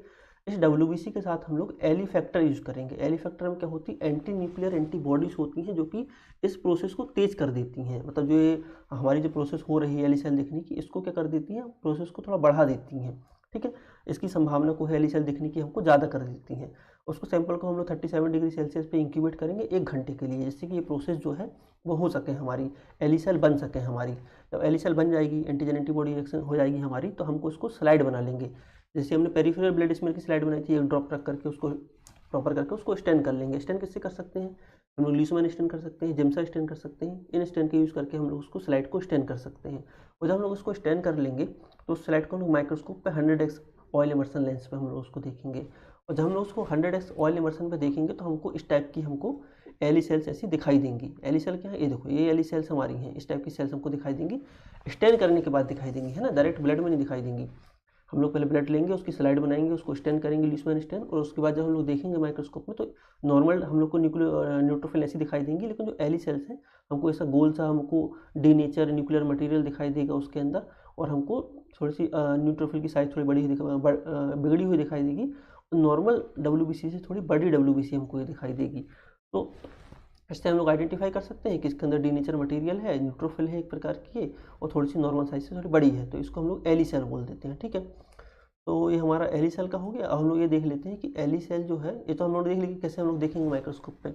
इस डब्ल्यूबीसी के साथ हम लोग एली फैक्टर यूज़ करेंगे। एली फैक्टर में क्या होती है, एंटी न्यूक्लियर एंटीबॉडीज़ होती हैं जो कि इस प्रोसेस को तेज़ कर देती हैं, मतलब जो ये हमारी जो प्रोसेस हो रही है एली सेल देखने की, इसको क्या कर देती हैं, प्रोसेस को थोड़ा बढ़ा देती हैं। ठीक है, इसकी संभावना को एली सेल दिखने की हमको ज़्यादा कर देती हैं। उसको सैंपल को हम लोग 37 डिग्री सेल्सियस पे इंक्यूबेट करेंगे 1 घंटे के लिए, जिससे कि ये प्रोसेस जो है वो हो सके, हमारी एली सेल बन सके हमारी। जब एली सेल बन जाएगी, एंटीजन एंटीबॉडी रिएक्शन हो जाएगी हमारी, तो हमको उसको स्लाइड बना लेंगे, जैसे हमने पेरिफेरल ब्लड स्मेयर की स्लाइड बनाई थी, एक ड्रॉप रख करके उसको प्रॉपर करके उसको स्टेन कर लेंगे। स्टेन किससे कर सकते हैं, हम लोग लीसमैन स्टेन कर सकते हैं, जेमसा स्टेन कर सकते हैं, इन स्टेन के यूज़ करके हम लोग उसको स्लाइड को स्टेन कर सकते हैं। और जब हम लोग उसको स्टेन कर लेंगे तो उस स्लाइड को हम लोग माइक्रोस्कोप पे 100x ऑयल इमर्सन लेंस पे हम लोग उसको देखेंगे, और जब हम लोग उसको 100x ऑयल इमर्सन पे देखेंगे तो हमको इस टाइप की हमको एली सेल्स ऐसी दिखाई देंगी। एली सेल क्या है, ये देखो, ये एली सेल्स हमारी हैं, इस टाइप की सेल्स हमको दिखाई देंगी, स्टेन करने के बाद दिखाई देंगी, है ना, डायरेक्ट ब्लड में नहीं दिखाई देंगी। हम लोग पहले ब्लड लेंगे, उसकी स्लाइड बनाएंगे, उसको स्टेन करेंगे लीसमैन स्टेन, और उसके बाद जब हम लोग देखेंगे माइक्रोस्कोप में तो नॉर्मल हम लोग को न्यूट्रोफिल ऐसी दिखाई देंगी, लेकिन जो एली सेल्स हैं हमको ऐसा गोल सा हमको डीनेचर न्यूक्लियर मटेरियल दिखाई देगा उसके अंदर, और हमको थोड़ी सी न्यूट्रोफिल की साइज थोड़ी बड़ी बिगड़ी हुई दिखाई देगी, नॉर्मल डब्ल्यूबीसी से थोड़ी बड़ी डब्ल्यूबीसी हमको ये दिखाई देगी। तो इससे हम लोग आइडेंटिफाई कर सकते हैं कि इसके अंदर डीनेचर मटेरियल है, न्यूट्रोफिल है एक प्रकार की, और थोड़ी सी नॉर्मल साइज से थोड़ी बड़ी है, तो इसको हम लोग एली सेल बोल देते हैं। ठीक है, तो ये हमारा एली सेल का हो गया। अब हम लोग ये देख लेते हैं कि एली सेल जो है, ये तो हम लोग देख लेंगे कैसे हम लोग देखेंगे माइक्रोस्कोप पे।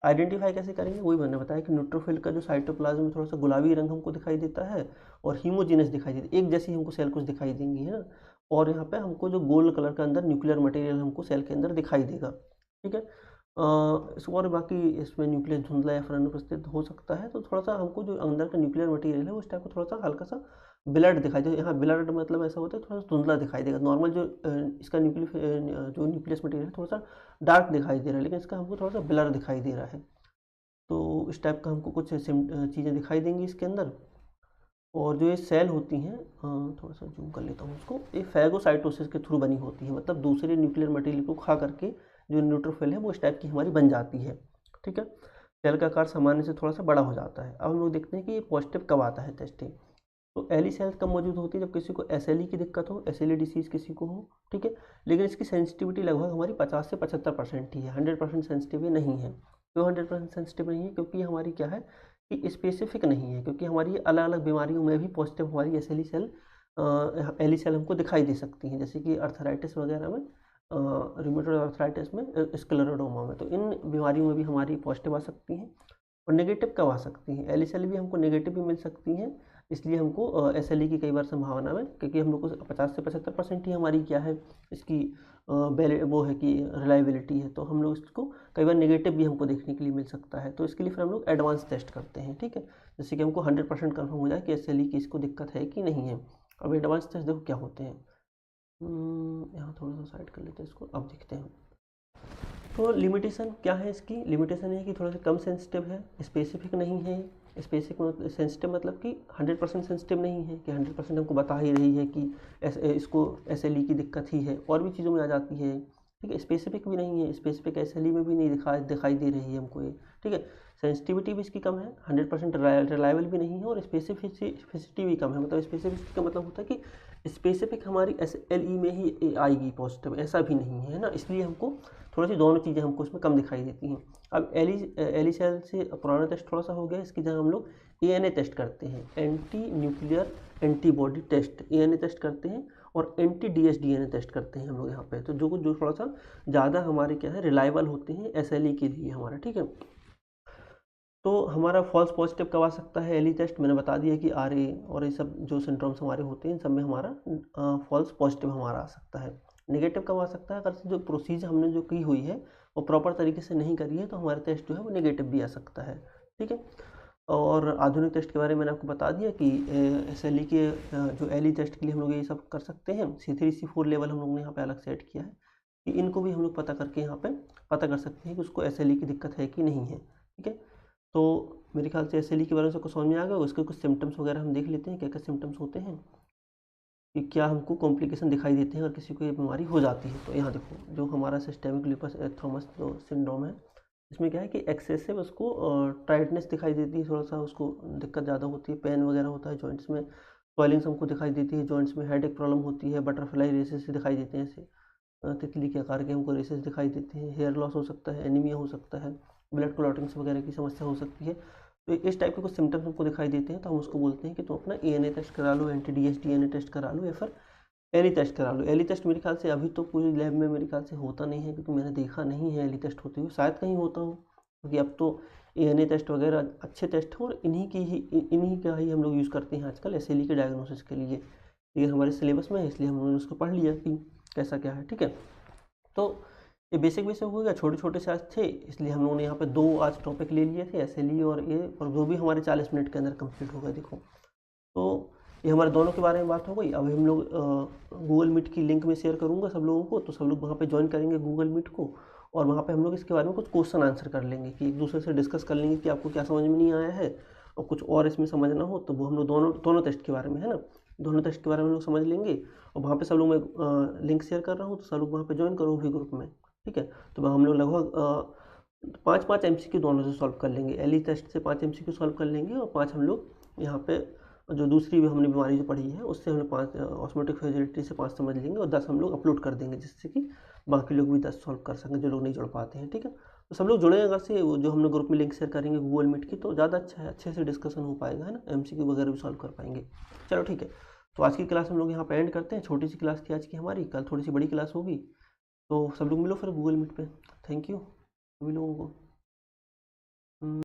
आइडेंटिफाई कैसे करेंगे, वही मैंने बताया कि न्यूट्रोफिल का जो साइटोप्लाज्म में थोड़ा सा गुलाबी रंग हमको दिखाई देता है और हीमोजीनस दिखाई देती है, एक जैसी हमको सेल कुछ दिखाई देंगी, है ना। और यहाँ पे हमको जो गोल्ड कलर का अंदर न्यूक्लियर मटेरियल हमको सेल के अंदर दिखाई देगा, ठीक है। और बाकी इसमें न्यूक्लियस धुंधला या फिर अनुपस्थित हो सकता है, तो थोड़ा सा हमको जो अंदर का न्यूक्लियर मटेरियल है उस टाइप को थोड़ा सा हल्का सा ब्लड दिखाई दे। यहाँ ब्लड मतलब ऐसा होता है थोड़ा सा धुंधला दिखाई देगा। नॉर्मल जो इसका जो न्यूक्लियस मटेरियल है थोड़ा सा डार्क दिखाई दे रहा है, लेकिन इसका हमको थोड़ा सा ब्लर दिखाई दे रहा है। तो इस टाइप का हमको कुछ चीज़ें दिखाई देंगी इसके अंदर। और जो ये सेल होती हैं, थोड़ा सा जूम कर लेता हूँ उसको, ये फैगोसाइटोसिस के थ्रू बनी होती है, मतलब दूसरे न्यूक्लियर मटेरियल को खा करके जो न्यूट्रोफिल है वो इस टाइप की हमारी बन जाती है, ठीक है। सेल का आकार सामान्य से थोड़ा सा बड़ा हो जाता है। अब हम लोग देखते हैं कि ये पॉजिटिव कब आता है टेस्टिंग। तो एली सेल्स कब मौजूद होती है, जब किसी को एसएलई की दिक्कत हो, एसएलई डिसीज़ किसी को हो, ठीक है। लेकिन इसकी सेंसिटिविटी लगभग हमारी 50 से 75% ही है, 100% सेंसिटिव ये नहीं है। क्यों 100% सेंसिटिव नहीं है, क्योंकि हमारी क्या है कि स्पेसिफिक नहीं है, क्योंकि हमारी अलग अलग बीमारियों में भी पॉजिटिव हमारी एली सेल हमको दिखाई दे सकती हैं, जैसे कि अर्थराइटिस वगैरह में, रूमेटॉइड अर्थराइटिस में, स्क्लेरोडोमा में। तो इन बीमारियों में भी हमारी पॉजिटिव आ सकती हैं। और नेगेटिव कब आ सकती हैं, एली सेल भी हमको नेगेटिव भी मिल सकती हैं, इसलिए हमको एसएलई की कई बार संभावना में, क्योंकि हम लोग को 50 से 75% ही हमारी क्या है इसकी वो है कि रिलायबिलिटी है, तो हम लोग इसको कई बार नेगेटिव भी हमको देखने के लिए मिल सकता है। तो इसके लिए फिर हम लोग एडवांस टेस्ट करते हैं, ठीक है, जैसे कि हमको 100% कन्फर्म हो जाए कि एसएलई की इसको दिक्कत है कि नहीं है। अब एडवांस टेस्ट देखो क्या होते हैं, यहाँ थोड़ा सा साइड कर लेते हैं इसको, अब देखते हैं। तो लिमिटेशन क्या है इसकी, लिमिटेशन है कि थोड़ा सा कम सेंसिटिव है, स्पेसिफिक नहीं है। स्पेसिफिक सेंसिटिव मतलब कि 100% सेंसिटिव नहीं है कि 100% हमको बता ही रही है कि इसको एसएलई की दिक्कत ही है, और भी चीज़ों में आ जाती है, ठीक है। स्पेसिफिक भी नहीं है, स्पेसिफिक एसएलई में भी नहीं दिखाई दे रही है हमको ये, ठीक है। सेंसिटिविटी भी इसकी कम है, 100% रिलायबल भी नहीं है, और स्पेसिफिसिटी भी कम है। मतलब स्पेसिफिसिटी का मतलब होता है कि स्पेसिफिक हमारी एसएलई में ही आएगी पॉजिटिव, ऐसा भी नहीं है ना। इसलिए हमको थोड़ी सी दोनों चीज़ें हमको इसमें कम दिखाई देती हैं। अब एली सेल से पुराना टेस्ट थोड़ा सा हो गया, इसकी जगह हम लोग एएनए टेस्ट करते हैं, anti nuclear antibody test, ANA test करते हैं, और एंटी डीएसडीएनए टेस्ट करते हैं हम लोग यहाँ पे। तो जो थोड़ा सा ज़्यादा हमारे क्या है रिलायबल होते हैं एसएलई के लिए हमारा, ठीक है। तो हमारा फॉल्स पॉजिटिव कब आ सकता है एली टेस्ट, मैंने बता दिया कि आरए और ये सब जो सिंड्रोम्स हमारे होते हैं इन सब में हमारा फॉल्स पॉजिटिव हमारा आ सकता है। नेगेटिव कब आ सकता है, अगर जो प्रोसीजर हमने जो की हुई है वो प्रॉपर तरीके से नहीं करी है, तो हमारा टेस्ट जो है वो नेगेटिव भी आ सकता है, ठीक है। और आधुनिक टेस्ट के बारे में मैंने आपको बता दिया कि एसएलई के जो एली टेस्ट के लिए हम लोग ये सब कर सकते हैं। C3 C4 लेवल हम लोग ने यहाँ पे अलग सेट किया है कि इनको भी हम लोग पता करके यहाँ पे पता कर सकते हैं कि उसको एसएलई की दिक्कत है कि नहीं है, ठीक है। तो मेरे ख्याल से एसएलई के बारे में सबको समझ में आ गया। उसके कुछ सिम्टम्स वगैरह हम देख लेते हैं, क्या क्या सिम्टम्स होते हैं, कि क्या हमको कॉम्प्लिकेशन दिखाई देते हैं अगर किसी को ये बीमारी हो जाती है। तो यहाँ देखो जो हमारा सिस्टेमिक लूपस एरिथेमाटस जो सिंड्रोम है, इसमें क्या है कि एक्सेसिव उसको टाइटनेस दिखाई देती है, थोड़ा सा उसको दिक्कत ज़्यादा होती है, पेन वगैरह होता है जॉइंट्स में, स्वेलिंग्स हमको दिखाई देती है जॉइंट्स में, हेडेक प्रॉब्लम होती है, बटरफ्लाई रेसेस दिखाई देते हैं, ऐसे तितली के आकार के हमको रेसेस दिखाई देते हैं, हेयर लॉस हो सकता है, एनीमिया हो सकता है, ब्लड क्लॉटिंग्स वगैरह की समस्या हो सकती है। तो इस टाइप के कुछ सिम्टम्स हमको दिखाई देते हैं, तो हम उसको बोलते हैं कि तुम अपना एएनए टेस्ट करा लो, एंटी डीएसडीएनए टेस्ट करा लो, या फिर एली टेस्ट करा लो। एली टेस्ट मेरे ख्याल से अभी तो पूरी लैब में मेरे ख्याल से होता नहीं है, क्योंकि मैंने देखा नहीं है एली टेस्ट होते हुए, शायद कहीं होता हो, क्योंकि अब तो एएनए टेस्ट वगैरह अच्छे टेस्ट हैं और इन्हीं का ही हम लोग यूज़ करते हैं आजकल एसएलई के डायग्नोसिस के लिए। ये हमारे सिलेबस में है, इसलिए हम लोगों ने उसको पढ़ लिया कि कैसा क्या है, ठीक है। तो ये बेसिक हो गया, छोटे छोटे से आज थे, इसलिए हम लोगों ने यहाँ पे 2 आज टॉपिक ले लिए थे, एसएलई और ये, और वो भी हमारे 40 मिनट के अंदर कंप्लीट हो गए। देखो तो ये हमारे दोनों के बारे में बात हो गई। अब हम लोग गूगल मीट की लिंक में शेयर करूँगा सब लोगों को, तो सब लोग वहाँ पे ज्वाइन करेंगे गूगल मीट को, और वहाँ पे हम लोग इसके बारे में कुछ क्वेश्चन आंसर कर लेंगे, कि एक दूसरे से डिस्कस कर लेंगे कि आपको क्या समझ में नहीं आया है, और कुछ और इसमें समझना हो तो वो हम लोग दोनों टेस्ट के बारे में, है ना, दोनों टेस्ट के बारे में हम लोग समझ लेंगे। और वहाँ पे सब लोग, मैं लिंक शेयर कर रहा हूँ, तो सब लोग वहाँ पे ज्वाइन करो भी ग्रुप में, ठीक है। तो हम लोग लगभग 5-5 MCQ दोनों से सॉल्व कर लेंगे, एली टेस्ट से 5 MCQ सॉल्व कर लेंगे, और 5 हम लोग यहाँ पे जो दूसरी भी हमने बीमारी जो पढ़ी है उससे हमने 5 ऑस्मोटिक फ्रेजिलिटी से 5 समझ लेंगे, और 10 हम लोग अपलोड कर देंगे, जिससे कि बाकी लोग भी 10 सॉल्व कर सकें जो लोग नहीं जुड़ पाते हैं, ठीक है। तो सब लोग जुड़े अगर से, जो हमने ग्रुप में लिंक शेयर करेंगे गूगल मीट की, तो ज़्यादा अच्छा है, अच्छे से डिस्कशन हो पाएगा, है ना, MCQ वगैरह भी सॉल्व कर पाएंगे। चलो ठीक है, तो आज की क्लास हम लोग यहाँ पे एंड करते हैं। छोटी सी क्लास थी आज की हमारी, कल थोड़ी सी बड़ी क्लास होगी, तो सब लोग मिलो फिर गूगल मीट पे। थैंक यू सभी लोगों को।